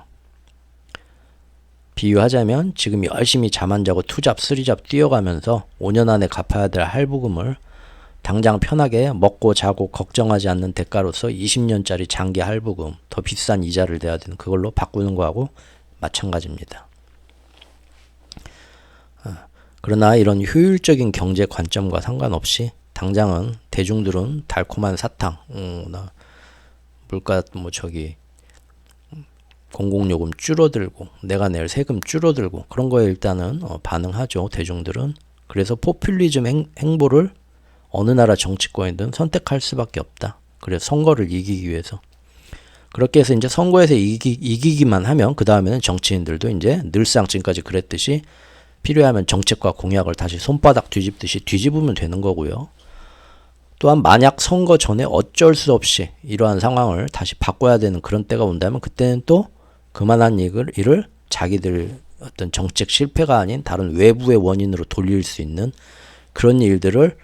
비유하자면 지금 열심히 잠 안 자고 투잡, 쓰리잡 뛰어가면서 5년 안에 갚아야 될 할부금을 당장 편하게 먹고 자고 걱정하지 않는 대가로서 20년짜리 장기 할부금, 더 비싼 이자를 내야 되는 그걸로 바꾸는 거하고 마찬가지입니다. 그러나 이런 효율적인 경제 관점과 상관없이 당장은 대중들은 달콤한 사탕, 물가 공공요금 줄어들고 내가 낼 세금 줄어들고 그런 거에 일단은 반응하죠. 대중들은. 그래서 포퓰리즘 행보를 어느 나라 정치권이든 선택할 수밖에 없다. 그래서 선거를 이기기 위해서. 그렇게 해서 이제 선거에서 이기기만 하면 그 다음에는 정치인들도 이제 늘상 지금까지 그랬듯이 필요하면 정책과 공약을 다시 손바닥 뒤집듯이 뒤집으면 되는 거고요. 또한 만약 선거 전에 어쩔 수 없이 이러한 상황을 다시 바꿔야 되는 그런 때가 온다면 그때는 또 그만한 일을 자기들 어떤 정책 실패가 아닌 다른 외부의 원인으로 돌릴 수 있는 그런 일들을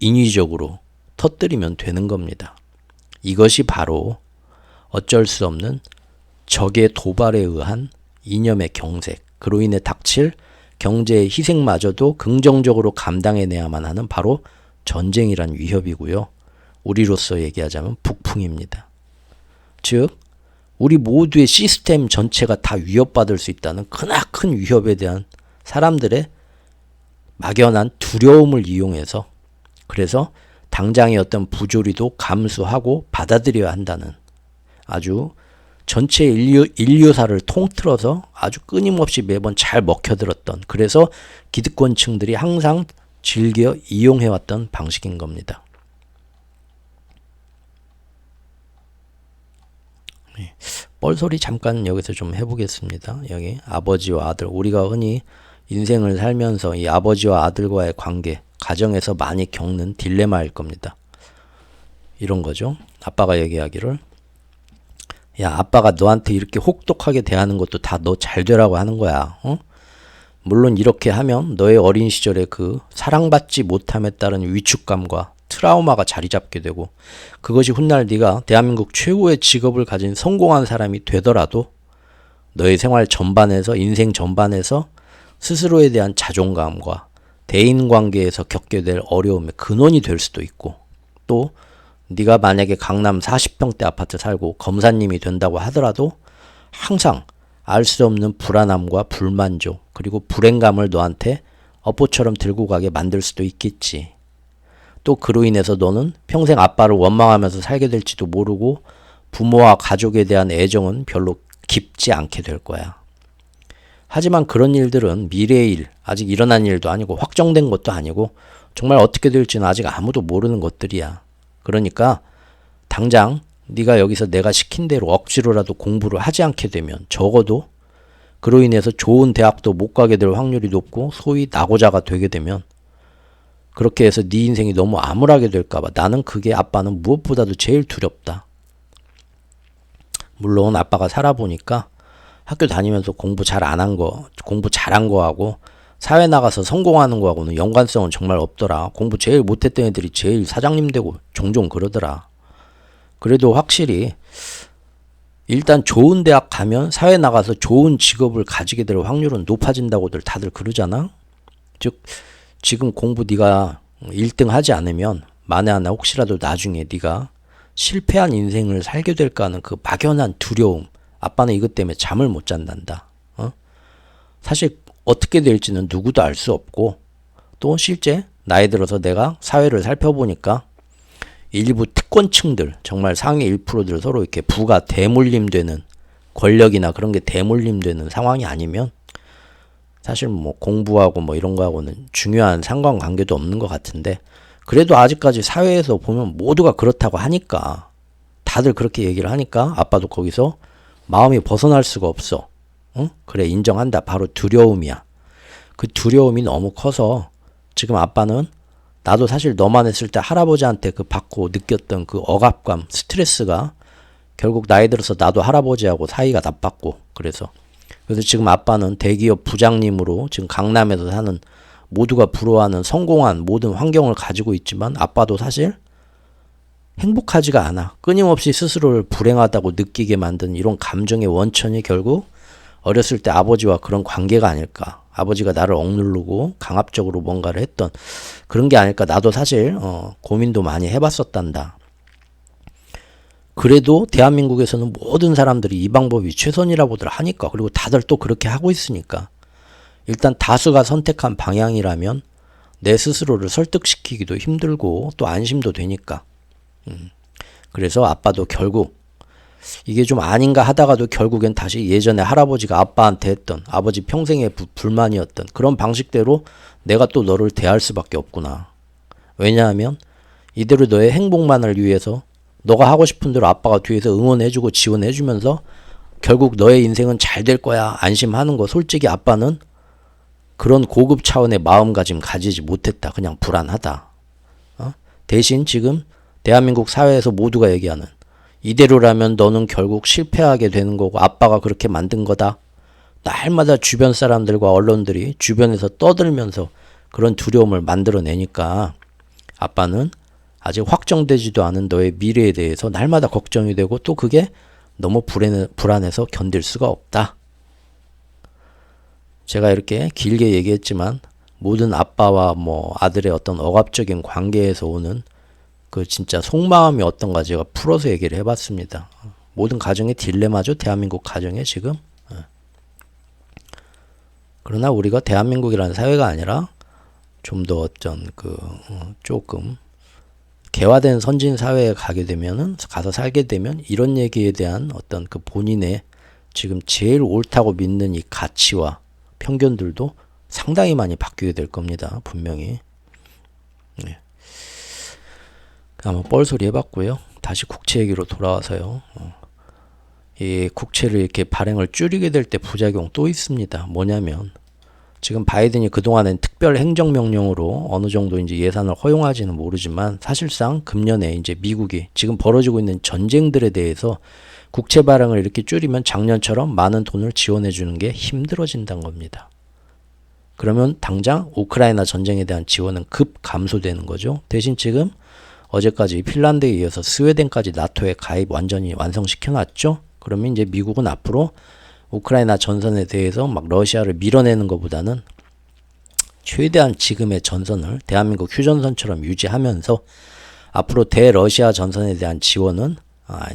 인위적으로 터뜨리면 되는 겁니다. 이것이 바로 어쩔 수 없는 적의 도발에 의한 이념의 경색, 그로 인해 닥칠 경제의 희생마저도 긍정적으로 감당해내야만 하는 바로 전쟁이란 위협이고요. 우리로서 얘기하자면 북풍입니다. 즉 우리 모두의 시스템 전체가 다 위협받을 수 있다는 크나큰 위협에 대한 사람들의 막연한 두려움을 이용해서 그래서 당장의 어떤 부조리도 감수하고 받아들여야 한다는 아주 전체 인류사를 통틀어서 아주 끊임없이 매번 잘 먹혀들었던 그래서 기득권층들이 항상 즐겨 이용해왔던 방식인 겁니다. 뻘소리 잠깐 여기서 좀 해보겠습니다. 여기 아버지와 아들, 우리가 흔히 인생을 살면서 이 아버지와 아들과의 관계, 가정에서 많이 겪는 딜레마일 겁니다. 이런 거죠. 아빠가 얘기하기를 야, 아빠가 너한테 이렇게 혹독하게 대하는 것도 다 너 잘 되라고 하는 거야. 물론 이렇게 하면 너의 어린 시절에 그 사랑받지 못함에 따른 위축감과 트라우마가 자리 잡게 되고 그것이 훗날 네가 대한민국 최고의 직업을 가진 성공한 사람이 되더라도 너의 생활 전반에서 인생 전반에서 스스로에 대한 자존감과 대인관계에서 겪게 될 어려움의 근원이 될 수도 있고 또 네가 만약에 강남 40평대 아파트 살고 검사님이 된다고 하더라도 항상 알 수 없는 불안함과 불만족 그리고 불행감을 너한테 업보처럼 들고 가게 만들 수도 있겠지. 또 그로 인해서 너는 평생 아빠를 원망하면서 살게 될지도 모르고 부모와 가족에 대한 애정은 별로 깊지 않게 될 거야. 하지만 그런 일들은 미래의 일, 아직 일어난 일도 아니고 확정된 것도 아니고 정말 어떻게 될지는 아직 아무도 모르는 것들이야. 그러니까 당장 네가 여기서 내가 시킨 대로 억지로라도 공부를 하지 않게 되면 적어도 그로 인해서 좋은 대학도 못 가게 될 확률이 높고 소위 낙오자가 되게 되면 그렇게 해서 네 인생이 너무 암울하게 될까봐 나는 그게 아빠는 무엇보다도 제일 두렵다. 물론 아빠가 살아보니까 학교 다니면서 공부 잘 안 한 거, 공부 잘한 거하고 사회 나가서 성공하는 거하고는 연관성은 정말 없더라. 공부 제일 못했던 애들이 제일 사장님 되고 종종 그러더라. 그래도 확실히 일단 좋은 대학 가면 사회 나가서 좋은 직업을 가지게 될 확률은 높아진다고들 다들 그러잖아. 즉 지금 공부 네가 1등 하지 않으면 만에 하나 혹시라도 나중에 네가 실패한 인생을 살게 될까 하는 그 막연한 두려움. 아빠는 이것 때문에 잠을 못 잔단다. 사실 어떻게 될지는 누구도 알 수 없고 또 실제 나이 들어서 내가 사회를 살펴보니까 일부 특권층들 정말 상위 1%들 서로 이렇게 부가 대물림되는 권력이나 그런 게 대물림되는 상황이 아니면 사실 뭐 공부하고 뭐 이런 거하고는 중요한 상관관계도 없는 것 같은데 그래도 아직까지 사회에서 보면 모두가 그렇다고 하니까 다들 그렇게 얘기를 하니까 아빠도 거기서 마음이 벗어날 수가 없어. 응? 그래 인정한다. 바로 두려움이야. 그 두려움이 너무 커서 지금 아빠는 나도 사실 너만 했을 때 할아버지한테 그 받고 느꼈던 그 억압감, 스트레스가 결국 나이 들어서 나도 할아버지하고 사이가 나빴고 그래서 지금 아빠는 대기업 부장님으로 지금 강남에서 사는 모두가 부러워하는 성공한 모든 환경을 가지고 있지만 아빠도 사실 행복하지가 않아. 끊임없이 스스로를 불행하다고 느끼게 만든 이런 감정의 원천이 결국 어렸을 때 아버지와 그런 관계가 아닐까. 아버지가 나를 억누르고 강압적으로 뭔가를 했던 그런 게 아닐까. 나도 사실 고민도 많이 해봤었단다. 그래도 대한민국에서는 모든 사람들이 이 방법이 최선이라고들 하니까 그리고 다들 또 그렇게 하고 있으니까 일단 다수가 선택한 방향이라면 내 스스로를 설득시키기도 힘들고 또 안심도 되니까 그래서 아빠도 결국 이게 좀 아닌가 하다가도 결국엔 다시 예전에 할아버지가 아빠한테 했던 아버지 평생의 불만이었던 그런 방식대로 내가 또 너를 대할 수밖에 없구나. 왜냐하면 이대로 너의 행복만을 위해서 너가 하고 싶은 대로 아빠가 뒤에서 응원해주고 지원해주면서 결국 너의 인생은 잘 될 거야 안심하는 거 솔직히 아빠는 그런 고급 차원의 마음가짐 가지지 못했다. 그냥 불안하다. 대신 지금 대한민국 사회에서 모두가 얘기하는 이대로라면 너는 결국 실패하게 되는 거고 아빠가 그렇게 만든 거다. 날마다 주변 사람들과 언론들이 주변에서 떠들면서 그런 두려움을 만들어내니까 아빠는 아직 확정되지도 않은 너의 미래에 대해서 날마다 걱정이 되고 또 그게 너무 불안해서 견딜 수가 없다. 제가 이렇게 길게 얘기했지만 모든 아빠와 뭐 아들의 어떤 억압적인 관계에서 오는 그 진짜 속마음이 어떤가 제가 풀어서 얘기를 해봤습니다. 모든 가정의 딜레마죠. 대한민국 가정에 지금. 그러나 우리가 대한민국이라는 사회가 아니라 좀 더 어떤 조금 개화된 선진 사회에 가서 살게 되면 이런 얘기에 대한 어떤 그 본인의 지금 제일 옳다고 믿는 이 가치와 편견들도 상당히 많이 바뀌게 될 겁니다. 분명히. 네. 한번 뻘소리 해봤고요. 다시 국채 얘기로 돌아와서요. 이 국채를 이렇게 발행을 줄이게 될 때 부작용 또 있습니다. 뭐냐면 지금 바이든이 그동안엔 특별 행정명령으로 어느 정도 이제 예산을 허용하지는 모르지만 사실상 금년에 이제 미국이 지금 벌어지고 있는 전쟁들에 대해서 국채 발행을 이렇게 줄이면 작년처럼 많은 돈을 지원해 주는 게 힘들어진다는 겁니다. 그러면 당장 우크라이나 전쟁에 대한 지원은 급 감소되는 거죠. 대신 지금 어제까지 핀란드에 이어서 스웨덴까지 나토에 가입 완전히 완성시켜놨죠. 그러면 이제 미국은 앞으로 우크라이나 전선에 대해서 막 러시아를 밀어내는 것보다는 최대한 지금의 전선을 대한민국 휴전선처럼 유지하면서 앞으로 대러시아 전선에 대한 지원은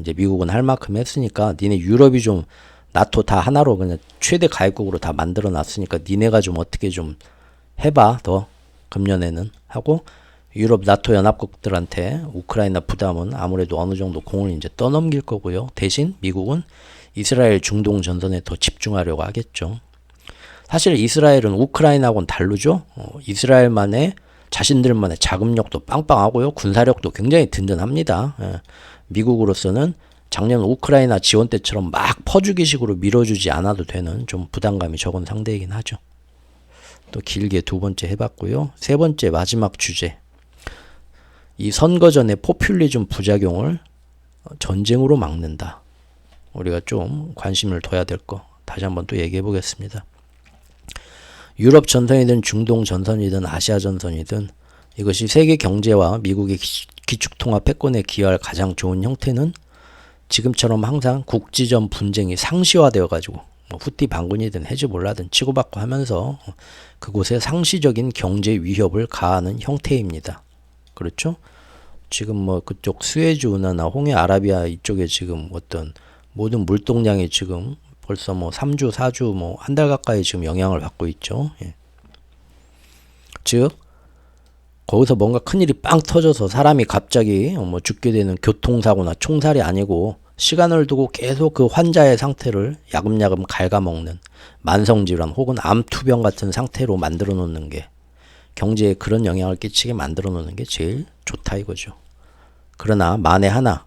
이제 미국은 할 만큼 했으니까 니네 유럽이 좀 나토 다 하나로 그냥 최대 가입국으로 다 만들어 놨으니까 니네가 좀 어떻게 좀 해봐 더 금년에는 하고 유럽 나토 연합국들한테 우크라이나 부담은 아무래도 어느 정도 공을 이제 떠넘길 거고요. 대신 미국은 이스라엘 중동 전선에 더 집중하려고 하겠죠. 사실 이스라엘은 우크라이나하고는 다르죠. 이스라엘만의 자신들만의 자금력도 빵빵하고요. 군사력도 굉장히 든든합니다. 예. 미국으로서는 작년 우크라이나 지원 때처럼 막 퍼주기식으로 밀어주지 않아도 되는 좀 부담감이 적은 상대이긴 하죠. 또 길게 두 번째 해봤고요. 세 번째 마지막 주제. 이 선거 전에 포퓰리즘 부작용을 전쟁으로 막는다. 우리가 좀 관심을 둬야 될 거 다시 한번 또 얘기해 보겠습니다. 유럽 전선이든 중동 전선이든 아시아 전선이든 이것이 세계 경제와 미국의 기축통화 패권에 기여할 가장 좋은 형태는 지금처럼 항상 국지전 분쟁이 상시화되어 가지고 후티 반군이든 헤즈볼라든 치고받고 하면서 그곳에 상시적인 경제 위협을 가하는 형태입니다. 그렇죠? 지금 뭐 그쪽 스웨즈 운하나 홍해 아라비아 이쪽에 지금 어떤 모든 물동량이 지금 벌써 뭐 3주, 4주, 뭐 한 달 가까이 지금 영향을 받고 있죠. 예. 즉, 거기서 뭔가 큰일이 빵 터져서 사람이 갑자기 뭐 죽게 되는 교통사고나 총살이 아니고 시간을 두고 계속 그 환자의 상태를 야금야금 갉아먹는 만성질환 혹은 암투병 같은 상태로 만들어 놓는 게 경제에 그런 영향을 끼치게 만들어 놓는 게 제일 좋다 이거죠. 그러나 만에 하나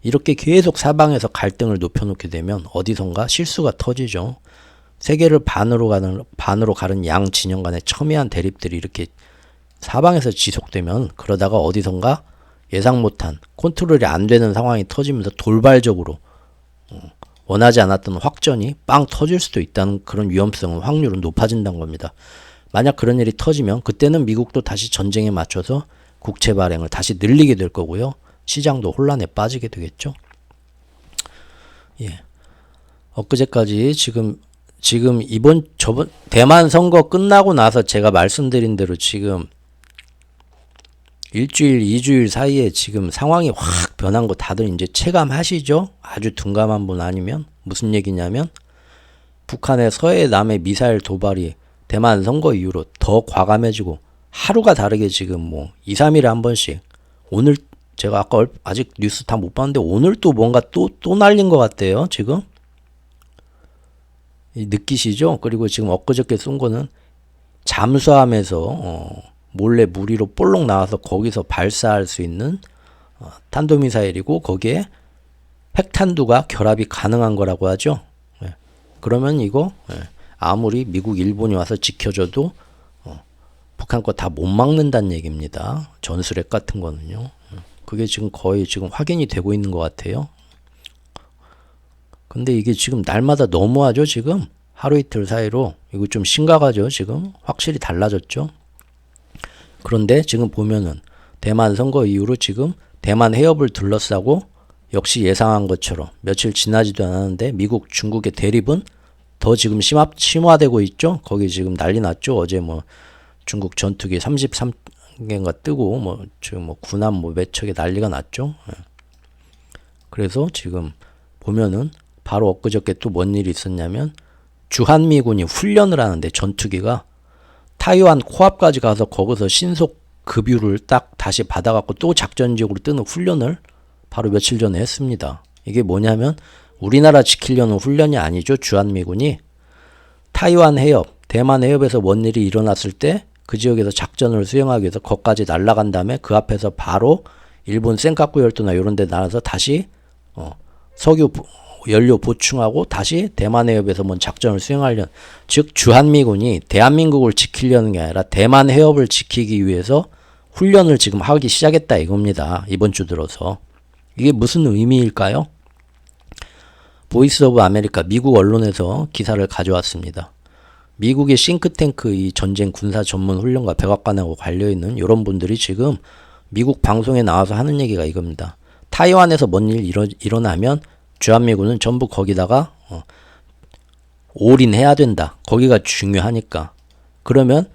이렇게 계속 사방에서 갈등을 높여놓게 되면 어디선가 실수가 터지죠. 세계를 반으로 가른 양 진영 간의 첨예한 대립들이 이렇게 사방에서 지속되면 그러다가 어디선가 예상 못한 컨트롤이 안 되는 상황이 터지면서 돌발적으로 원하지 않았던 확전이 빵 터질 수도 있다는 그런 위험성은 확률은 높아진다는 겁니다. 만약 그런 일이 터지면 그때는 미국도 다시 전쟁에 맞춰서 국채 발행을 다시 늘리게 될 거고요. 시장도 혼란에 빠지게 되겠죠. 예. 엊그제까지 지금 저번 대만 선거 끝나고 나서 제가 말씀드린 대로 지금 일주일, 2주일 사이에 지금 상황이 확 변한 거 다들 이제 체감하시죠? 아주 둔감한 분 아니면 무슨 얘기냐면 북한의 서해 남해 미사일 도발이 대만 선거 이후로 더 과감해지고 하루가 다르게 지금 뭐 2, 3일에 한 번씩 오늘 제가 아까 아직 뉴스 다 못 봤는데 오늘 또 뭔가 또 날린 것 같대요. 지금 느끼시죠? 그리고 지금 엊그저께 쏜 거는 잠수함에서 몰래 무리로 볼록 나와서 거기서 발사할 수 있는 탄도미사일이고 거기에 핵탄두가 결합이 가능한 거라고 하죠. 예. 그러면 이거 아무리 미국, 일본이 와서 지켜줘도 북한 거 다 못 막는다는 얘기입니다. 전술핵 같은 거는요. 그게 지금 거의 지금 확인이 되고 있는 것 같아요. 근데 이게 지금 날마다 너무하죠, 지금? 하루 이틀 사이로. 이거 좀 심각하죠, 지금? 확실히 달라졌죠? 그런데 지금 보면은 대만 선거 이후로 지금 대만 해협을 둘러싸고 역시 예상한 것처럼 며칠 지나지도 않았는데 미국, 중국의 대립은 더 지금 심화되고 있죠? 거기 지금 난리 났죠? 어제 뭐 중국 전투기 33개인가 뜨고 뭐 지금 뭐 군함 뭐 몇 척에 난리가 났죠? 그래서 지금 보면은 바로 엊그저께 또 뭔 일이 있었냐면 주한미군이 훈련을 하는데 전투기가 타이완 코앞까지 가서 거기서 신속 급유를 딱 다시 받아갖고 또 작전지역으로 뜨는 훈련을 바로 며칠 전에 했습니다. 이게 뭐냐면 우리나라 지키려는 훈련이 아니죠. 주한미군이 타이완 해협, 대만 해협에서 뭔 일이 일어났을 때 그 지역에서 작전을 수행하기 위해서 거기까지 날아간 다음에 그 앞에서 바로 일본 센카쿠 열도나 이런 데 날아서 다시 석유 연료 보충하고 다시 대만 해협에서 뭔 작전을 수행하려는, 즉 주한미군이 대한민국을 지키려는 게 아니라 대만 해협을 지키기 위해서 훈련을 지금 하기 시작했다 이겁니다. 이번 주 들어서. 이게 무슨 의미일까요? 보이스 오브 아메리카 미국 언론에서 기사를 가져왔습니다. 미국의 싱크탱크 이 전쟁 군사 전문 훈련과 백악관하고 관련있는 이런 분들이 지금 미국 방송에 나와서 하는 얘기가 이겁니다. 타이완에서 뭔 일 일어나면 주한미군은 전부 거기다가 올인해야 된다. 거기가 중요하니까. 그러면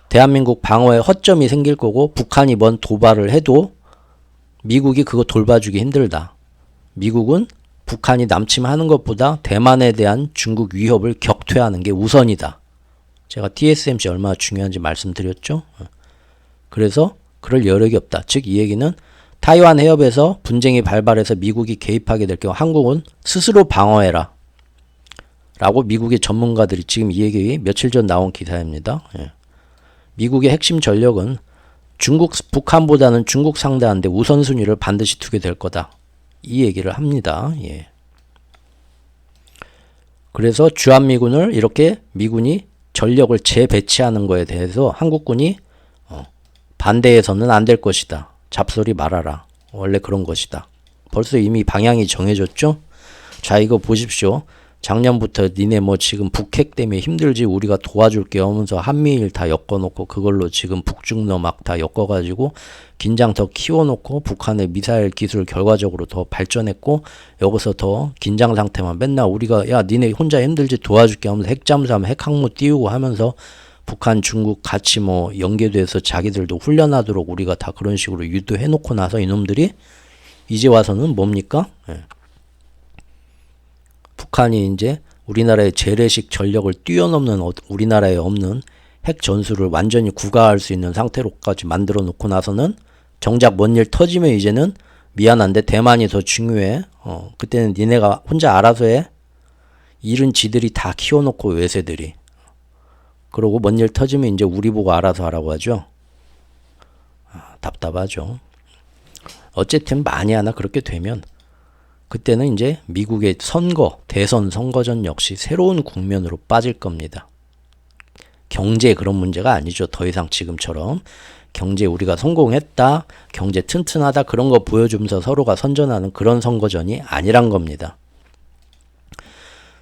대한민국 방어에 허점이 생길 거고 북한이 뭔 도발을 해도 미국이 그거 돌봐주기 힘들다. 미국은 북한이 남침하는 것보다 대만에 대한 중국 위협을 격퇴하는 게 우선이다. 제가 TSMC 얼마나 중요한지 말씀드렸죠. 그래서 그럴 여력이 없다. 즉 이 얘기는 타이완 해협에서 분쟁이 발발해서 미국이 개입하게 될 경우 한국은 스스로 방어해라 라고 미국의 전문가들이 지금 이 얘기 며칠 전 나온 기사입니다. 예. 미국의 핵심 전력은 북한보다는 중국 상대하는데 우선순위를 반드시 두게 될 거다. 이 얘기를 합니다. 예. 그래서 주한미군을 이렇게 미군이 전력을 재배치하는 거에 대해서 한국군이 반대해서는 안 될 것이다. 잡소리 말아라. 원래 그런 것이다. 벌써 이미 방향이 정해졌죠? 자, 이거 보십시오. 작년부터 니네 뭐 지금 북핵 때문에 힘들지 우리가 도와줄게 하면서 한미일 다 엮어놓고 그걸로 지금 북중러 막 다 엮어가지고 긴장 더 키워놓고 북한의 미사일 기술 결과적으로 더 발전했고 여기서 더 긴장 상태만 맨날 우리가 야 니네 혼자 힘들지 도와줄게 하면서 핵잠수하면 핵항모 띄우고 하면서 북한 중국 같이 뭐 연계돼서 자기들도 훈련하도록 우리가 다 그런 식으로 유도해놓고 나서 이놈들이 이제 와서는 뭡니까? 예. 북한이 이제 우리나라의 재래식 전력을 뛰어넘는 우리나라에 없는 핵 전술을 완전히 구가할 수 있는 상태로까지 만들어 놓고 나서는 정작 뭔 일 터지면 이제는 미안한데 대만이 더 중요해. 그때는 니네가 혼자 알아서 해. 일은 지들이 다 키워놓고 외세들이. 그러고 뭔 일 터지면 이제 우리 보고 알아서 하라고 하죠. 답답하죠. 어쨌든 만에 하나 그렇게 되면 그때는 이제 미국의 선거, 대선 선거전 역시 새로운 국면으로 빠질 겁니다. 경제 그런 문제가 아니죠. 더 이상 지금처럼. 경제 우리가 성공했다, 경제 튼튼하다 그런 거 보여주면서 서로가 선전하는 그런 선거전이 아니란 겁니다.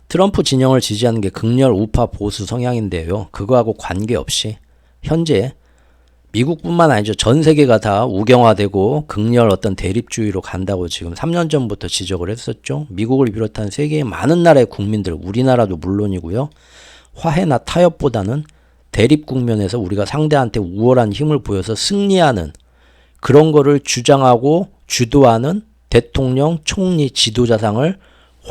트럼프 진영을 지지하는 게 극렬 우파 보수 성향인데요. 그거하고 관계없이 현재 미국뿐만 아니죠. 전 세계가 다 우경화되고 극렬 어떤 대립주의로 간다고 지금 3년 전부터 지적을 했었죠. 미국을 비롯한 세계의 많은 나라의 국민들, 우리나라도 물론이고요. 화해나 타협보다는 대립 국면에서 우리가 상대한테 우월한 힘을 보여서 승리하는 그런 거를 주장하고 주도하는 대통령, 총리, 지도자상을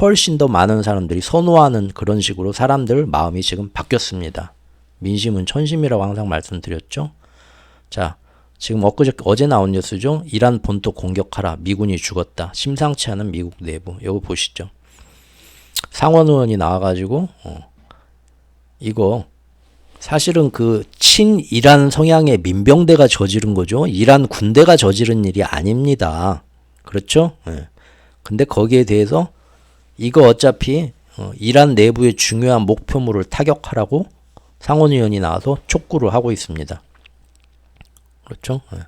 훨씬 더 많은 사람들이 선호하는 그런 식으로 사람들 마음이 지금 바뀌었습니다. 민심은 천심이라고 항상 말씀드렸죠. 자, 지금 어제 나온 뉴스죠. 이란 본토 공격하라. 미군이 죽었다. 심상치 않은 미국 내부. 이거 보시죠. 상원 의원이 나와가지고 이거 사실은 그 친이란 성향의 민병대가 저지른 거죠. 이란 군대가 저지른 일이 아닙니다. 그렇죠? 네. 근데 거기에 대해서 이거 어차피 이란 내부의 중요한 목표물을 타격하라고 상원 의원이 나와서 촉구를 하고 있습니다. 그렇죠? 네.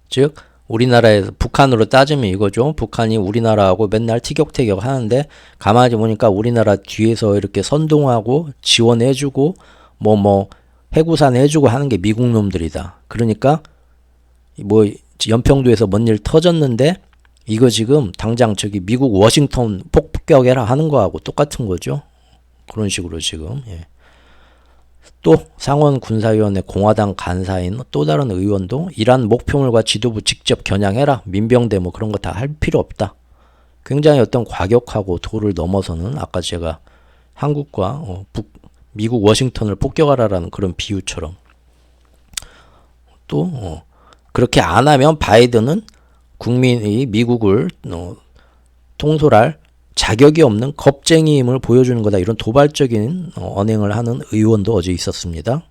즉 우리나라에서 북한으로 따지면 이거죠. 북한이 우리나라하고 맨날 티격태격 하는데 가만히 보니까 우리나라 뒤에서 이렇게 선동하고 지원해주고 뭐 해구산 해주고 하는 게 미국 놈들이다. 그러니까 뭐 연평도에서 뭔 일 터졌는데 이거 지금 당장 저기 미국 워싱턴 폭격해라 하는 거하고 똑같은 거죠. 그런 식으로 지금. 예. 또 상원 군사위원회 공화당 간사인 또 다른 의원도 이란 목표물과 지도부 직접 겨냥해라. 민병대 뭐 그런 거 다 할 필요 없다. 굉장히 어떤 과격하고 도를 넘어서는 아까 제가 한국과 미국 워싱턴을 폭격하라라는 그런 비유처럼 또 그렇게 안 하면 바이든은 국민이 미국을 통솔할 자격이 없는 겁쟁이임을 보여주는 거다. 이런 도발적인 언행을 하는 의원도 어제 있었습니다.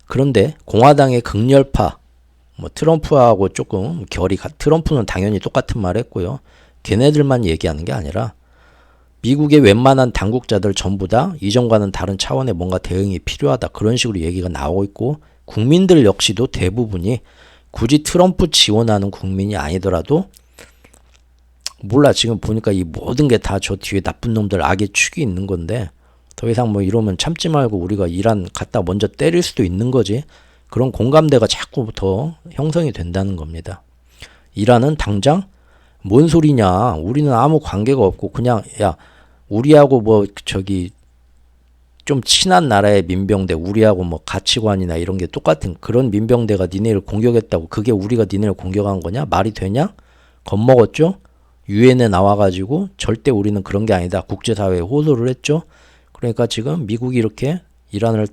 그런데 공화당의 극렬파 트럼프하고 조금 결이 트럼프는 당연히 똑같은 말 했고요. 걔네들만 얘기하는 게 아니라 미국의 웬만한 당국자들 전부 다 이전과는 다른 차원의 뭔가 대응이 필요하다. 그런 식으로 얘기가 나오고 있고 국민들 역시도 대부분이 굳이 트럼프 지원하는 국민이 아니더라도 몰라 지금 보니까 이 모든 게 다 저 뒤에 나쁜 놈들 악의 축이 있는 건데 더 이상 뭐 이러면 참지 말고 우리가 이란 갖다 먼저 때릴 수도 있는 거지. 그런 공감대가 자꾸 더 형성이 된다는 겁니다. 이란은 당장 뭔 소리냐. 우리는 아무 관계가 없고 그냥 야 우리하고 뭐 저기 좀 친한 나라의 민병대 우리하고 뭐 가치관이나 이런 게 똑같은 그런 민병대가 니네를 공격했다고 그게 우리가 니네를 공격한 거냐? 말이 되냐? 겁먹었죠? 유엔에 나와가지고 절대 우리는 그런 게 아니다. 국제사회에 호소를 했죠. 그러니까 지금 미국이 이렇게 이란을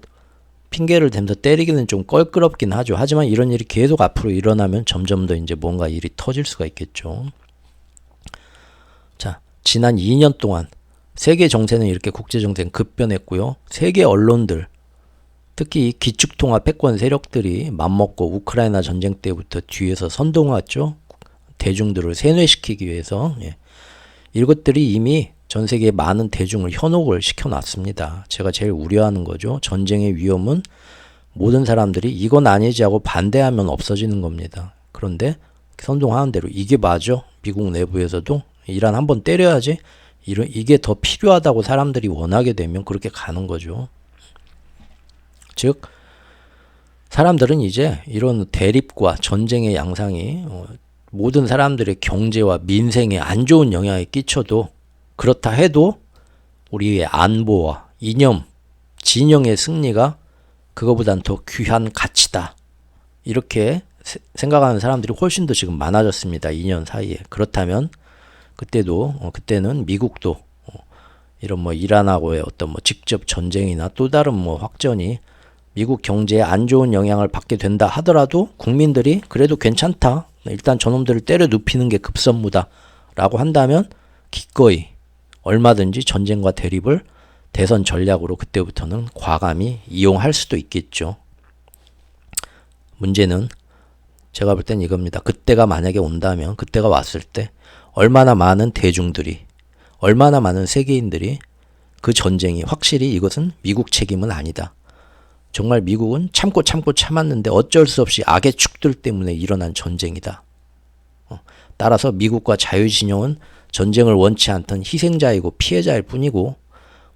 핑계를 대면서 때리기는 좀 껄끄럽긴 하죠. 하지만 이런 일이 계속 앞으로 일어나면 점점 더 이제 뭔가 일이 터질 수가 있겠죠. 자, 지난 2년 동안 세계 정세는 이렇게 국제 정세는 급변했고요. 세계 언론들 특히 이 기축통합 패권 세력들이 맘먹고 우크라이나 전쟁 때부터 뒤에서 선동했죠. 대중들을 세뇌시키기 위해서. 예. 이것들이 이미 전 세계 많은 대중을 현혹을 시켜놨습니다. 제가 제일 우려하는 거죠. 전쟁의 위험은 모든 사람들이 이건 아니지 하고 반대하면 없어지는 겁니다. 그런데 선동하는 대로 이게 맞아. 미국 내부에서도 이란 한번 때려야지. 이게 더 필요하다고 사람들이 원하게 되면 그렇게 가는 거죠. 즉 사람들은 이제 이런 대립과 전쟁의 양상이 모든 사람들의 경제와 민생에 안 좋은 영향을 끼쳐도 그렇다 해도 우리의 안보와 이념, 진영의 승리가 그거보단 더 귀한 가치다. 이렇게 생각하는 사람들이 훨씬 더 지금 많아졌습니다. 2년 사이에. 그렇다면 그때는 미국도 이런 이란하고의 어떤 직접 전쟁이나 또 다른 확전이 미국 경제에 안 좋은 영향을 받게 된다 하더라도 국민들이 그래도 괜찮다. 일단 저놈들을 때려 눕히는 게 급선무다. 라고 한다면 기꺼이 얼마든지 전쟁과 대립을 대선 전략으로 그때부터는 과감히 이용할 수도 있겠죠. 문제는 제가 볼 땐 이겁니다. 그때가 만약에 온다면 그때가 왔을 때 얼마나 많은 대중들이 얼마나 많은 세계인들이 그 전쟁이 확실히 이것은 미국 책임은 아니다. 정말 미국은 참고 참았는데 어쩔 수 없이 악의 축들 때문에 일어난 전쟁이다. 따라서 미국과 자유진영은 전쟁을 원치 않던 희생자이고 피해자일 뿐이고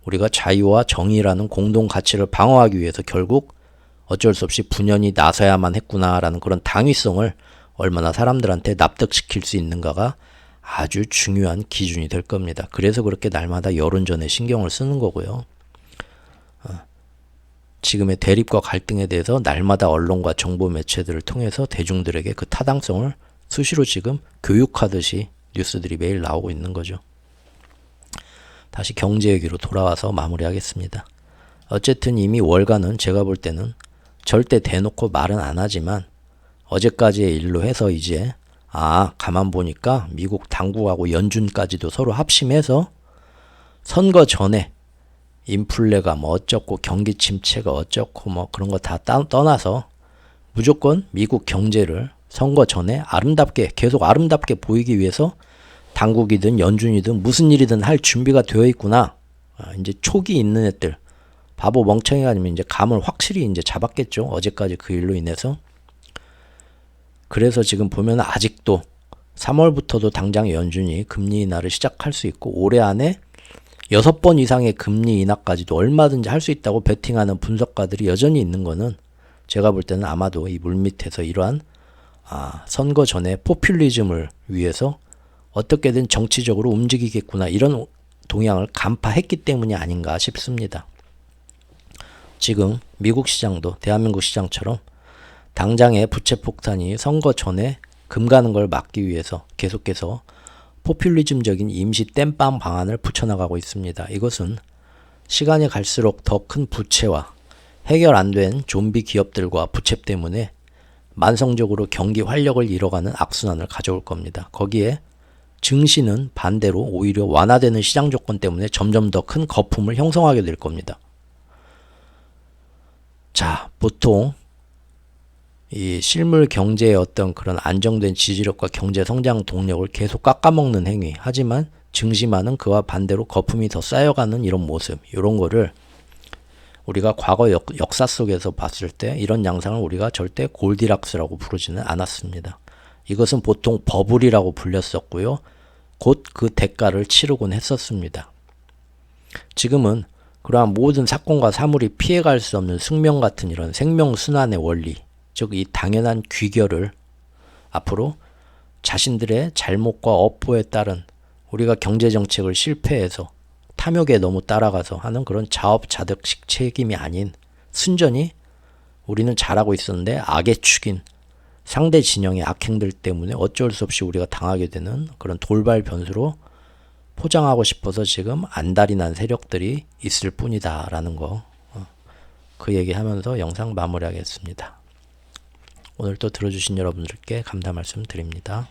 우리가 자유와 정의라는 공동 가치를 방어하기 위해서 결국 어쩔 수 없이 분연히 나서야만 했구나라는 그런 당위성을 얼마나 사람들한테 납득시킬 수 있는가가 아주 중요한 기준이 될 겁니다. 그래서 그렇게 날마다 여론전에 신경을 쓰는 거고요. 지금의 대립과 갈등에 대해서 날마다 언론과 정보 매체들을 통해서 대중들에게 그 타당성을 수시로 지금 교육하듯이 뉴스들이 매일 나오고 있는 거죠. 다시 경제 얘기로 돌아와서 마무리하겠습니다. 어쨌든 이미 월가는 제가 볼 때는 절대 대놓고 말은 안 하지만 어제까지의 일로 해서 이제 가만 보니까 미국 당국하고 연준까지도 서로 합심해서 선거 전에 인플레가 어쩌고 경기 침체가 어쩌고 그런 거 다 떠나서 무조건 미국 경제를 선거 전에 계속 아름답게 보이기 위해서 당국이든 연준이든 무슨 일이든 할 준비가 되어 있구나. 이제 촉이 있는 애들, 바보 멍청이가 아니면 이제 감을 확실히 이제 잡았겠죠. 어제까지 그 일로 인해서. 그래서 지금 보면 아직도 3월부터도 당장 연준이 금리 인하를 시작할 수 있고 올해 안에 6번 이상의 금리 인하까지도 얼마든지 할 수 있다고 베팅하는 분석가들이 여전히 있는 거는 제가 볼 때는 아마도 이 물밑에서 이러한 선거 전에 포퓰리즘을 위해서 어떻게든 정치적으로 움직이겠구나 이런 동향을 간파했기 때문이 아닌가 싶습니다. 지금 미국 시장도 대한민국 시장처럼 당장의 부채 폭탄이 선거 전에 금 가는 걸 막기 위해서 계속해서 포퓰리즘적인 임시 땜빵 방안을 붙여나가고 있습니다. 이것은 시간이 갈수록 더 큰 부채와 해결 안 된 좀비 기업들과 부채 때문에 만성적으로 경기 활력을 잃어가는 악순환을 가져올 겁니다. 거기에 증시는 반대로 오히려 완화되는 시장 조건 때문에 점점 더 큰 거품을 형성하게 될 겁니다. 자, 보통 이 실물 경제의 어떤 그런 안정된 지지력과 경제 성장 동력을 계속 깎아먹는 행위. 하지만 증시만은 그와 반대로 거품이 더 쌓여가는 이런 모습. 이런 거를 우리가 과거 역사 속에서 봤을 때 이런 양상을 우리가 절대 골디락스라고 부르지는 않았습니다. 이것은 보통 버블이라고 불렸었고요. 곧 그 대가를 치르곤 했었습니다. 지금은 그러한 모든 사건과 사물이 피해갈 수 없는 숙명 같은 이런 생명순환의 원리, 즉 이 당연한 귀결을 앞으로 자신들의 잘못과 업보에 따른 우리가 경제정책을 실패해서 탐욕에 너무 따라가서 하는 그런 자업자득식 책임이 아닌 순전히 우리는 잘하고 있었는데 악의 축인 상대 진영의 악행들 때문에 어쩔 수 없이 우리가 당하게 되는 그런 돌발 변수로 포장하고 싶어서 지금 안달이 난 세력들이 있을 뿐이다 라는 거, 그 얘기하면서 영상 마무리하겠습니다. 오늘 또 들어주신 여러분들께 감사 말씀 드립니다.